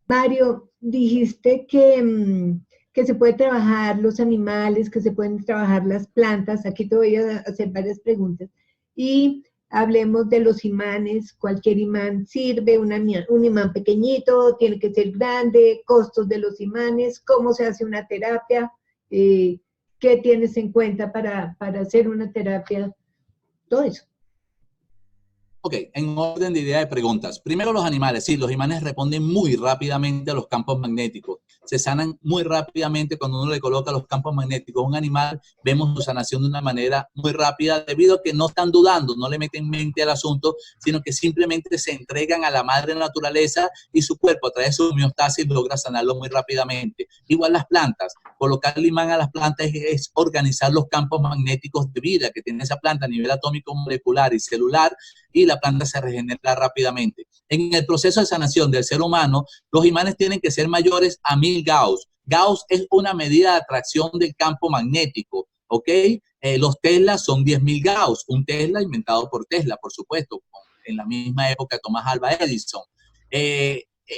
Mario, dijiste que se puede trabajar los animales, que se pueden trabajar las plantas. Aquí te voy a hacer varias preguntas. Y hablemos de los imanes. Cualquier imán sirve, un imán pequeñito, tiene que ser grande, costos de los imanes, cómo se hace una terapia, qué tienes en cuenta para hacer una terapia, todo eso.
Ok, en orden de idea de preguntas. Primero los animales. Sí, los imanes responden muy rápidamente a los campos magnéticos. Se sanan muy rápidamente cuando uno le coloca los campos magnéticos. Un animal, vemos su sanación de una manera muy rápida debido a que no están dudando, no le meten mente al asunto, sino que simplemente se entregan a la madre naturaleza y su cuerpo a través de su homeostasis logra sanarlo muy rápidamente. Igual las plantas. Colocar el imán a las plantas es organizar los campos magnéticos de vida que tiene esa planta a nivel atómico, molecular y celular, y la planta se regenera rápidamente. En el proceso de sanación del ser humano, los imanes tienen que ser mayores a 1000 Gauss. Gauss es una medida de atracción del campo magnético, ¿ok? Los Tesla son 10.000 Gauss. Un Tesla inventado por Tesla, por supuesto, en la misma época de Thomas Alva Edison.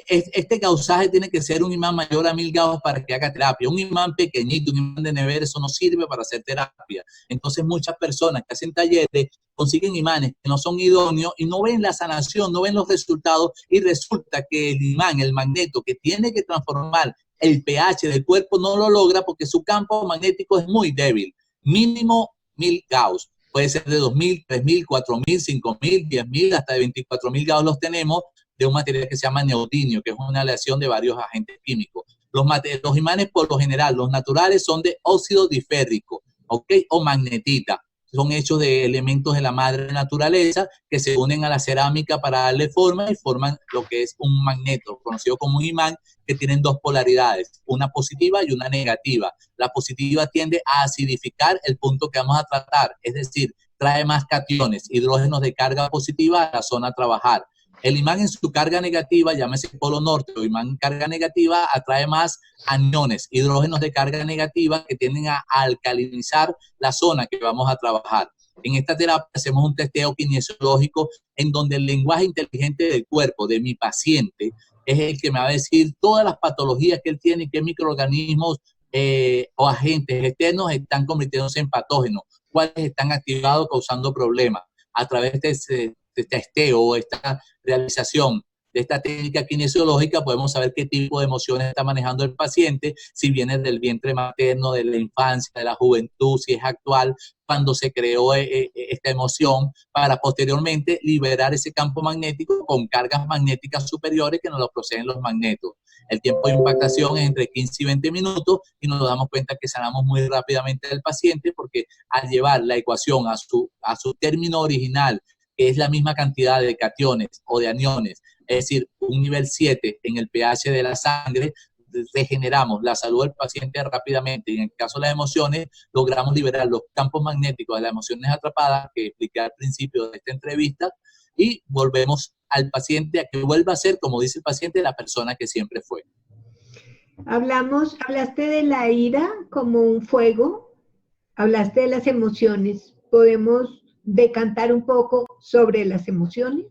Este gausaje tiene que ser un imán mayor a 1000 Gauss para que haga terapia. Un imán pequeñito, un imán de nevera, eso no sirve para hacer terapia. Entonces muchas personas que hacen talleres consiguen imanes que no son idóneos y no ven la sanación, no ven los resultados y resulta que el imán, el magneto que tiene que transformar el pH del cuerpo no lo logra porque su campo magnético es muy débil. Mínimo 1000 Gauss. Puede ser de 2000, 3000, 4000, 5000, 10.000, hasta de 24.000 Gauss los tenemos, de un material que se llama neodimio, que es una aleación de varios agentes químicos. Los imanes, por lo general, los naturales, son de óxido diférrico, ¿ok? O magnetita. Son hechos de elementos de la madre naturaleza que se unen a la cerámica para darle forma y forman lo que es un magneto, conocido como un imán, que tienen dos polaridades, una positiva y una negativa. La positiva tiende a acidificar el punto que vamos a tratar, es decir, trae más cationes, hidrógenos de carga positiva a la zona a trabajar. El imán en su carga negativa, llámese polo norte o imán en carga negativa, atrae más aniones, hidrógenos de carga negativa que tienden a alcalinizar la zona que vamos a trabajar. En esta terapia hacemos un testeo kinesiológico en donde el lenguaje inteligente del cuerpo de mi paciente es el que me va a decir todas las patologías que él tiene y qué microorganismos o agentes externos están convirtiéndose en patógenos, cuáles están activados causando problemas. A través de este testeo o esta realización de esta técnica kinesiológica podemos saber qué tipo de emociones está manejando el paciente, si viene del vientre materno, de la infancia, de la juventud, si es actual, cuando se creó esta emoción, para posteriormente liberar ese campo magnético con cargas magnéticas superiores que nos lo proceden los magnetos. El tiempo de impactación es entre 15 y 20 minutos y nos damos cuenta que sanamos muy rápidamente del paciente porque al llevar la ecuación a su término original, que es la misma cantidad de cationes o de aniones, es decir, un nivel 7 en el pH de la sangre, regeneramos la salud del paciente rápidamente y en el caso de las emociones logramos liberar los campos magnéticos de las emociones atrapadas que expliqué al principio de esta entrevista y volvemos al paciente a que vuelva a ser, como dice el paciente, la persona que siempre fue.
Hablaste de la ira como un fuego, hablaste de las emociones. ¿Podemos decantar un poco sobre las emociones?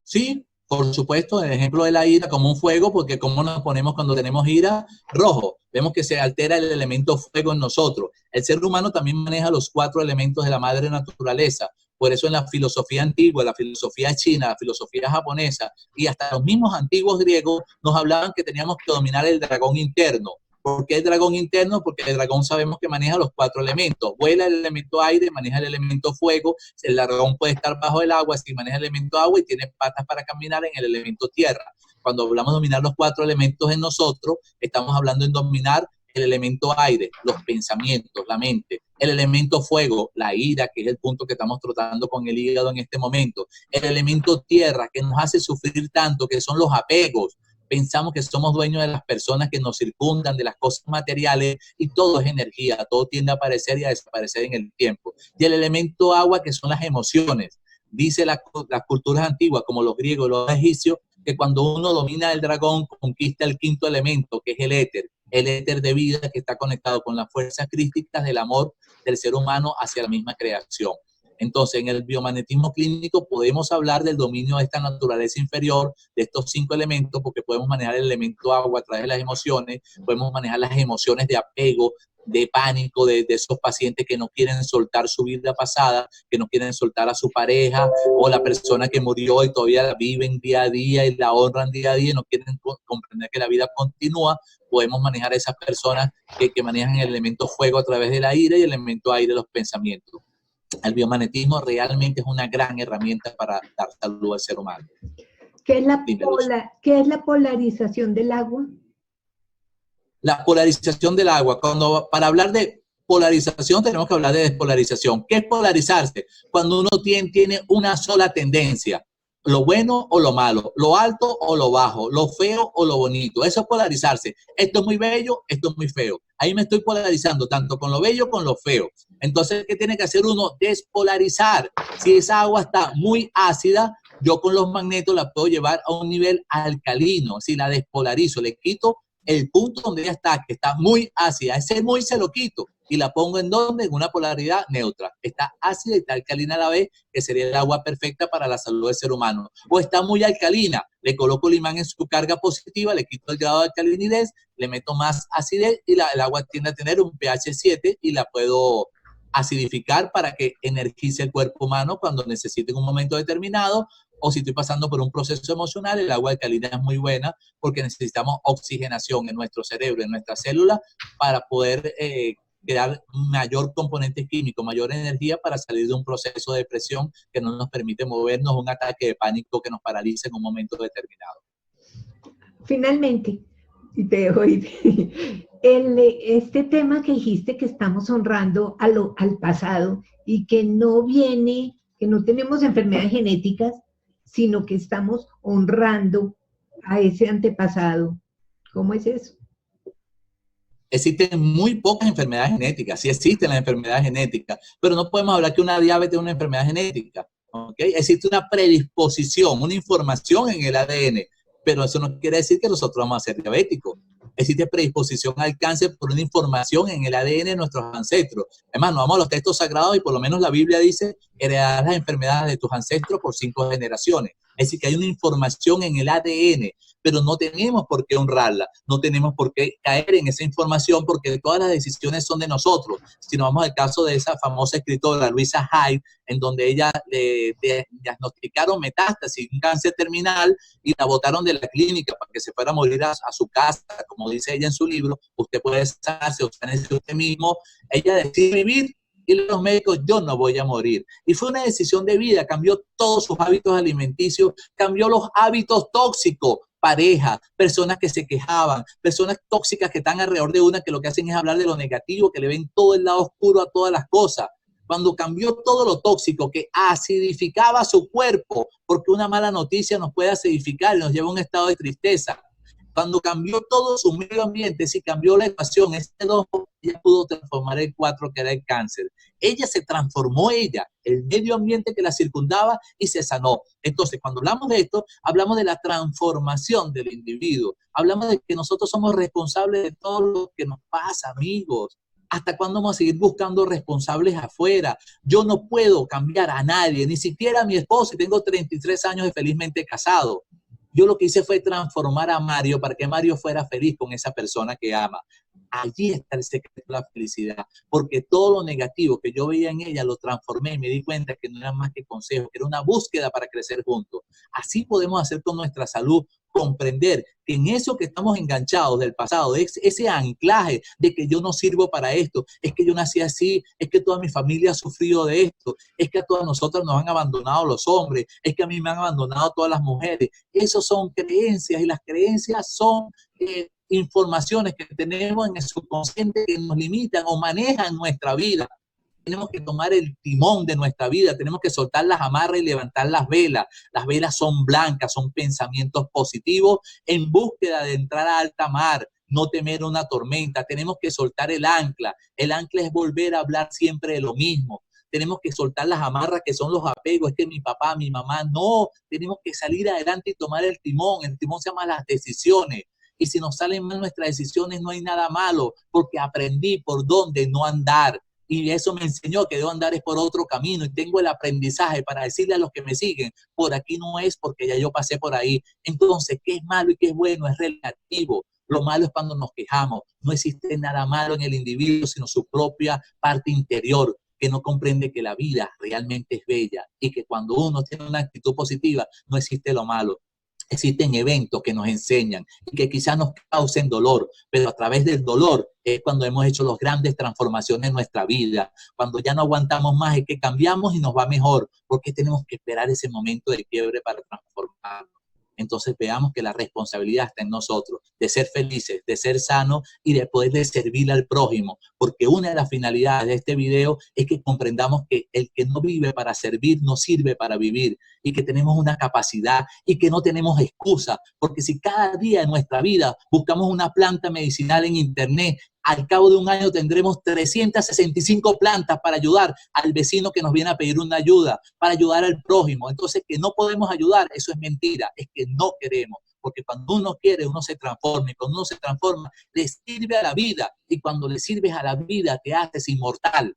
Sí, por supuesto, el ejemplo de la ira como un fuego, porque ¿cómo nos ponemos cuando tenemos ira? Rojo. Vemos que se altera el elemento fuego en nosotros. El ser humano también maneja los 4 elementos de la madre naturaleza. Por eso en la filosofía antigua, la filosofía china, la filosofía japonesa y hasta los mismos antiguos griegos nos hablaban que teníamos que dominar el dragón interno. ¿Por qué el dragón interno? Porque el dragón sabemos que maneja los 4 elementos. Vuela el elemento aire, maneja el elemento fuego. El dragón puede estar bajo el agua si maneja el elemento agua y tiene patas para caminar en el elemento tierra. Cuando hablamos de dominar los 4 elementos en nosotros, estamos hablando en dominar el elemento aire, los pensamientos, la mente, el elemento fuego, la ira, que es el punto que estamos tratando con el hígado en este momento, el elemento tierra, que nos hace sufrir tanto, que son los apegos. Pensamos que somos dueños de las personas que nos circundan, de las cosas materiales, y todo es energía, todo tiende a aparecer y a desaparecer en el tiempo. Y el elemento agua, que son las emociones. Dice las culturas antiguas, como los griegos, los egipcios, que cuando uno domina el dragón, conquista el 5.º elemento, que es el éter de vida que está conectado con las fuerzas crísticas del amor del ser humano hacia la misma creación. Entonces, en el biomagnetismo clínico podemos hablar del dominio de esta naturaleza inferior, de estos 5 elementos, porque podemos manejar el elemento agua a través de las emociones, podemos manejar las emociones de apego, de pánico, de esos pacientes que no quieren soltar su vida pasada, que no quieren soltar a su pareja, o la persona que murió y todavía la viven día a día y la honran día a día y no quieren comprender que la vida continúa. Podemos manejar a esas personas que manejan el elemento fuego a través de la ira y el elemento aire, los pensamientos. El biomagnetismo realmente es una gran herramienta para dar salud al ser humano.
¿Qué es la polarización del agua?
La polarización del agua. Para hablar de polarización tenemos que hablar de despolarización. ¿Qué es polarizarse? Cuando uno tiene una sola tendencia, lo bueno o lo malo, lo alto o lo bajo, lo feo o lo bonito. Eso es polarizarse. Esto es muy bello, esto es muy feo. Ahí me estoy polarizando tanto con lo bello como con lo feo. Entonces, ¿qué tiene que hacer uno? Despolarizar. Si esa agua está muy ácida, yo con los magnetos la puedo llevar a un nivel alcalino. Si la despolarizo, le quito el punto donde ella está, que está muy ácida. Ese muy se lo quito y la pongo en donde, en una polaridad neutra. Está ácida y está alcalina a la vez, que sería el agua perfecta para la salud del ser humano. O está muy alcalina, le coloco el imán en su carga positiva, le quito el grado de alcalinidad, le meto más acidez y el agua tiende a tener un pH 7 y la puedo acidificar para que energice el cuerpo humano cuando necesite en un momento determinado, o si estoy pasando por un proceso emocional, el agua alcalina es muy buena porque necesitamos oxigenación en nuestro cerebro, en nuestras células, para poder crear mayor componente químico, mayor energía para salir de un proceso de depresión que no nos permite movernos, un ataque de pánico que nos paraliza en un momento determinado.
Finalmente, Y te dejo ir. Este tema que dijiste que estamos honrando al pasado y que no viene, que no tenemos enfermedades genéticas, sino que estamos honrando a ese antepasado. ¿Cómo es eso?
Existen muy pocas enfermedades genéticas, sí existen las enfermedades genéticas, pero no podemos hablar que una diabetes es una enfermedad genética. ¿Okay? Existe una predisposición, una información en el ADN, pero eso no quiere decir que nosotros vamos a ser diabéticos. Existe predisposición al cáncer por una información en el ADN de nuestros ancestros. Además, nos vamos a los textos sagrados y por lo menos la Biblia dice heredar las enfermedades de tus ancestros por 5 generaciones. Es decir, que hay una información en el ADN, pero no tenemos por qué honrarla, no tenemos por qué caer en esa información porque todas las decisiones son de nosotros. Si nos vamos al caso de esa famosa escritora, Luisa Hay, en donde ella le diagnosticaron metástasis, un cáncer terminal, y la botaron de la clínica para que se fuera a morir a su casa, como dice ella en su libro, usted puede sanarse, usted mismo, ella decide vivir y los médicos, yo no voy a morir. Y fue una decisión de vida, cambió todos sus hábitos alimenticios, cambió los hábitos tóxicos, pareja, personas que se quejaban, personas tóxicas que están alrededor de una que lo que hacen es hablar de lo negativo, que le ven todo el lado oscuro a todas las cosas. Cuando cambió todo lo tóxico que acidificaba su cuerpo, porque una mala noticia nos puede acidificar y nos lleva a un estado de tristeza. Cuando cambió todo su medio ambiente, si cambió la ecuación, ese 2, ella pudo transformar el 4, que era el cáncer. Ella se transformó, el medio ambiente que la circundaba, y se sanó. Entonces, cuando hablamos de esto, hablamos de la transformación del individuo. Hablamos de que nosotros somos responsables de todo lo que nos pasa, amigos. ¿Hasta cuándo vamos a seguir buscando responsables afuera? Yo no puedo cambiar a nadie, ni siquiera a mi esposo, y tengo 33 años de felizmente casado. Yo lo que hice fue transformar a Mario para que Mario fuera feliz con esa persona que ama. Allí está el secreto de la felicidad, porque todo lo negativo que yo veía en ella lo transformé y me di cuenta que no era más que consejo, que era una búsqueda para crecer juntos. Así podemos hacer con nuestra salud, comprender que en eso que estamos enganchados del pasado, ese anclaje de que yo no sirvo para esto, es que yo nací así, es que toda mi familia ha sufrido de esto, es que a todas nosotras nos han abandonado los hombres, es que a mí me han abandonado todas las mujeres. Esos son creencias, y las creencias son informaciones que tenemos en el subconsciente que nos limitan o manejan nuestra vida. Tenemos que tomar el timón de nuestra vida, tenemos que soltar las amarras y levantar las velas. Las velas son blancas, son pensamientos positivos en búsqueda de entrar a alta mar, no temer una tormenta. Tenemos que soltar el ancla. El ancla es volver a hablar siempre de lo mismo. Tenemos que soltar las amarras que son los apegos, es que mi papá, mi mamá, no, tenemos que salir adelante y tomar el timón se llama las decisiones, y si nos salen mal nuestras decisiones no hay nada malo, porque aprendí por dónde no andar, y eso me enseñó que debo andar es por otro camino, y tengo el aprendizaje para decirle a los que me siguen, por aquí no es porque ya yo pasé por ahí. Entonces, ¿qué es malo y qué es bueno? Es relativo. Lo malo es cuando nos quejamos. No existe nada malo en el individuo, sino su propia parte interior, que no comprende que la vida realmente es bella y que cuando uno tiene una actitud positiva, no existe lo malo. Existen eventos que nos enseñan y que quizás nos causen dolor, pero a través del dolor es cuando hemos hecho las grandes transformaciones en nuestra vida. Cuando ya no aguantamos más es que cambiamos y nos va mejor, porque tenemos que esperar ese momento de quiebre para transformarnos. Entonces veamos que la responsabilidad está en nosotros, de ser felices, de ser sanos y de poder servir al prójimo, porque una de las finalidades de este video es que comprendamos que el que no vive para servir no sirve para vivir, y que tenemos una capacidad y que no tenemos excusa, porque si cada día en nuestra vida buscamos una planta medicinal en internet, al cabo de un año tendremos 365 plantas para ayudar al vecino que nos viene a pedir una ayuda, para ayudar al prójimo. Entonces, que no podemos ayudar, eso es mentira, es que no queremos. Porque cuando uno quiere, uno se transforma, y cuando uno se transforma, le sirve a la vida, y cuando le sirves a la vida, te haces inmortal,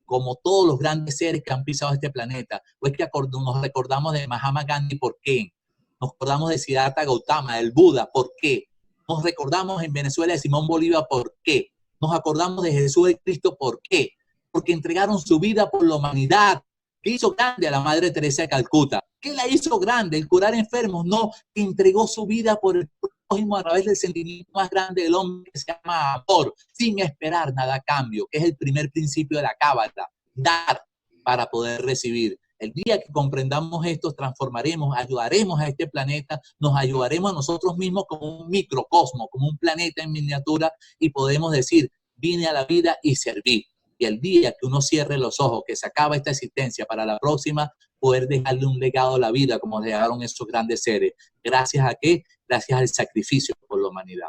como todos los grandes seres que han pisado este planeta. O es que nos recordamos de Mahatma Gandhi, ¿por qué? Nos recordamos de Siddhartha Gautama, del Buda, ¿por qué? Nos recordamos en Venezuela de Simón Bolívar, ¿por qué? Nos acordamos de Jesús de Cristo, ¿por qué? Porque entregaron su vida por la humanidad. ¿Qué hizo grande a la Madre Teresa de Calcuta? ¿Qué la hizo grande? ¿El curar enfermos? No, que entregó su vida por el prójimo a través del sentimiento más grande del hombre, que se llama amor, sin esperar nada a cambio, que es el primer principio de la Cábala, dar para poder recibir. El día que comprendamos esto, transformaremos, ayudaremos a este planeta, nos ayudaremos a nosotros mismos como un microcosmo, como un planeta en miniatura, y podemos decir, vine a la vida y serví. Y el día que uno cierre los ojos, que se acaba esta existencia para la próxima, poder dejarle un legado a la vida como dejaron esos grandes seres. ¿Gracias a qué? Gracias al sacrificio por la humanidad.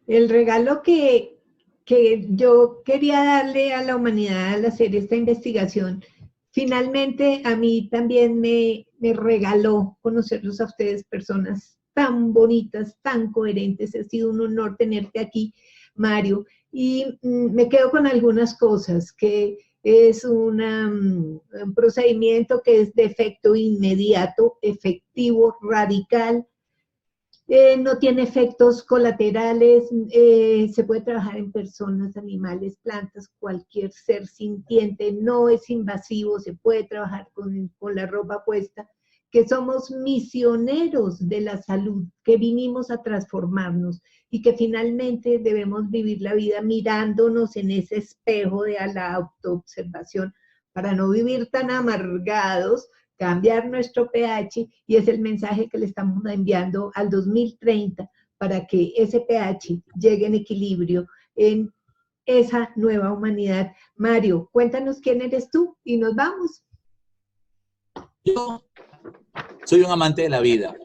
El regalo que yo quería darle a la humanidad al hacer esta investigación, finalmente a mí también me regaló conocerlos a ustedes, personas tan bonitas, tan coherentes. Ha sido un honor tenerte aquí, Mario. Y me quedo con algunas cosas, que es un procedimiento que es de efecto inmediato, efectivo, radical, no tiene efectos colaterales, se puede trabajar en personas, animales, plantas, cualquier ser sintiente, no es invasivo, se puede trabajar con la ropa puesta, que somos misioneros de la salud, que vinimos a transformarnos y que finalmente debemos vivir la vida mirándonos en ese espejo de la autoobservación para no vivir tan amargados, cambiar nuestro pH, y es el mensaje que le estamos enviando al 2030 para que ese pH llegue en equilibrio en esa nueva humanidad. Mario, cuéntanos quién eres tú y nos vamos.
Yo soy un amante de la vida.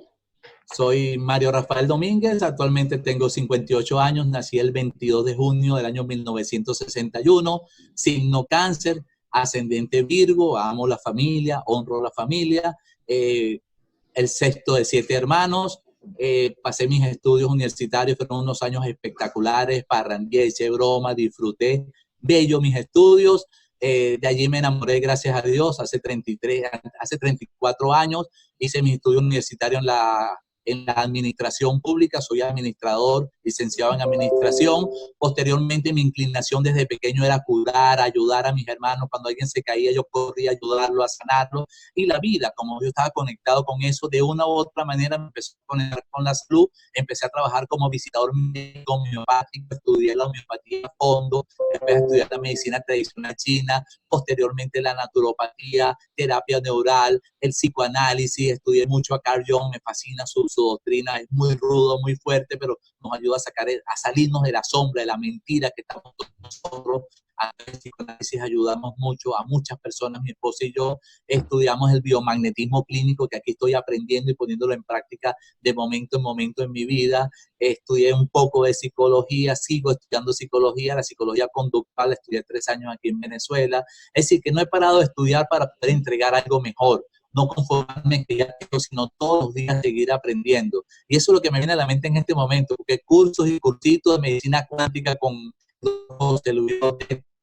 Soy Mario Rafael Domínguez, actualmente tengo 58 años, nací el 22 de junio del año 1961, signo cáncer, ascendente Virgo, amo la familia, honro la familia, el sexto de 7 hermanos, pasé mis estudios universitarios, fueron unos años espectaculares, parrandié, hice broma, disfruté, bello mis estudios, de allí me enamoré, gracias a Dios, hace 34 años, hice mis estudios universitarios en la administración pública, soy administrador, licenciado en administración. Posteriormente mi inclinación desde pequeño era curar, ayudar a mis hermanos. Cuando alguien se caía, yo corría a ayudarlo, a sanarlo. Y la vida, como yo estaba conectado con eso, de una u otra manera me empezó a conectar con la salud. Empecé a trabajar como visitador médico homeopático, estudié la homeopatía a fondo, empecé a estudiar la medicina tradicional china, posteriormente la naturopatía, terapia neural, el psicoanálisis, estudié mucho a Carl Jung, me fascina su doctrina, es muy rudo, muy fuerte, pero nos ayuda a salirnos de la sombra, de la mentira que estamos nosotros. A el psicoanálisis ayudamos mucho a muchas personas, mi esposa y yo estudiamos el biomagnetismo clínico, que aquí estoy aprendiendo y poniéndolo en práctica de momento en momento en mi vida. Estudié un poco de psicología, sigo estudiando psicología, la psicología conductual, estudié 3 años aquí en Venezuela. Es decir, que no he parado de estudiar para poder entregar algo mejor, no conformarme que ya tengo, sino todos los días seguir aprendiendo. Y eso es lo que me viene a la mente en este momento, porque cursos y cursitos de medicina cuántica con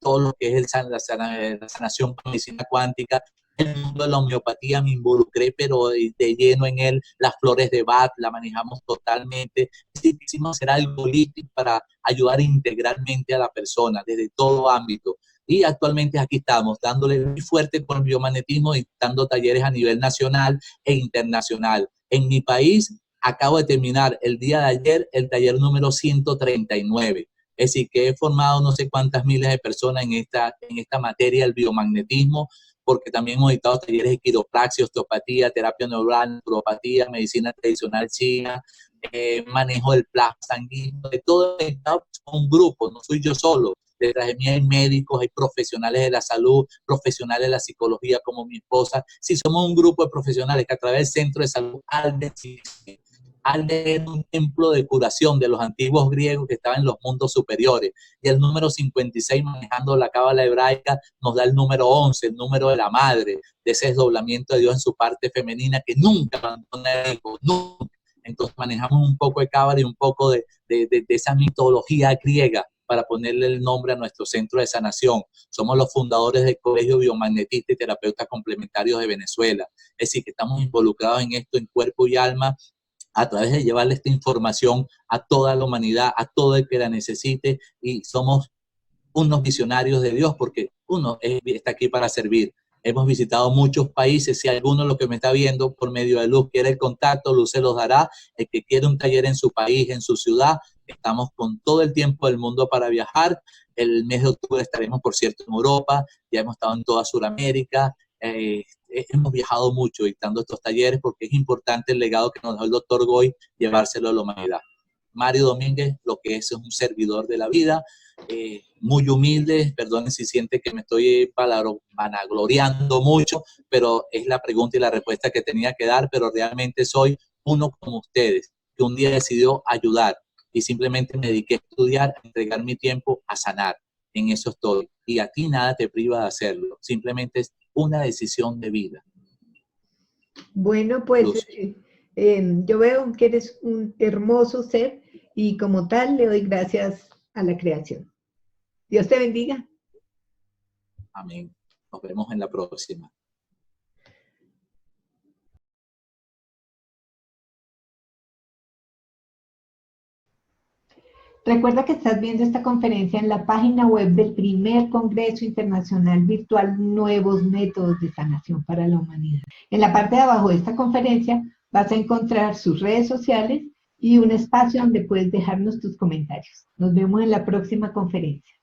todo lo que es la sanación con medicina cuántica, el mundo de la homeopatía me involucré, pero de lleno en él. Las flores de Bach la manejamos totalmente. Sí, quisimos hacer algo holístico para ayudar integralmente a la persona desde todo ámbito. Y actualmente aquí estamos, dándole muy fuerte con el biomagnetismo y dando talleres a nivel nacional e internacional. En mi país, acabo de terminar el día de ayer el taller número 139. Es decir, que he formado no sé cuántas miles de personas en esta materia del biomagnetismo, porque también hemos dictado talleres de quiropraxia, osteopatía, terapia neural, naturopatía, medicina tradicional china, manejo del plasma sanguíneo, de todo un grupo, no soy yo solo. Detrás de mí hay médicos, hay profesionales de la salud, profesionales de la psicología como mi esposa. Sí, somos un grupo de profesionales que a través del Centro de Salud Alde era un templo de curación de los antiguos griegos que estaban en los mundos superiores. Y el número 56, manejando la cábala hebraica, nos da el número 11, el número de la madre, de ese desdoblamiento de Dios en su parte femenina que nunca abandona el hijo, nunca. Entonces manejamos un poco de cábala y un poco de esa mitología griega para ponerle el nombre a nuestro centro de sanación. Somos los fundadores del Colegio Biomagnetistas y Terapeutas Complementarios de Venezuela. Es decir, que estamos involucrados en esto en cuerpo y alma, a través de llevarle esta información a toda la humanidad, a todo el que la necesite, y somos unos visionarios de Dios porque uno está aquí para servir. Hemos visitado muchos países. Si alguno de los que me está viendo por medio de Luz quiere el contacto, Luz se los dará. El que quiere un taller en su país, en su ciudad, estamos con todo el tiempo del mundo para viajar. El mes de octubre estaremos, por cierto, en Europa. Ya hemos estado en toda Sudamérica. hemos viajado mucho dictando estos talleres porque es importante el legado que nos dejó el doctor Goy, llevárselo a la humanidad. Mario Domínguez, lo que es un servidor de la vida, muy humilde, perdonen si siente que me estoy vanagloriando mucho, pero es la pregunta y la respuesta que tenía que dar, pero realmente soy uno como ustedes, que un día decidió ayudar y simplemente me dediqué a estudiar, a entregar mi tiempo a sanar. En eso estoy. Y a ti nada te priva de hacerlo, simplemente es una decisión de vida.
Bueno, pues yo veo que eres un hermoso ser y como tal le doy gracias a la creación. Dios te bendiga.
Amén. Nos vemos en la próxima.
Recuerda que estás viendo esta conferencia en la página web del primer Congreso Internacional Virtual Nuevos Métodos de Sanación para la Humanidad. En la parte de abajo de esta conferencia vas a encontrar sus redes sociales y un espacio donde puedes dejarnos tus comentarios. Nos vemos en la próxima conferencia.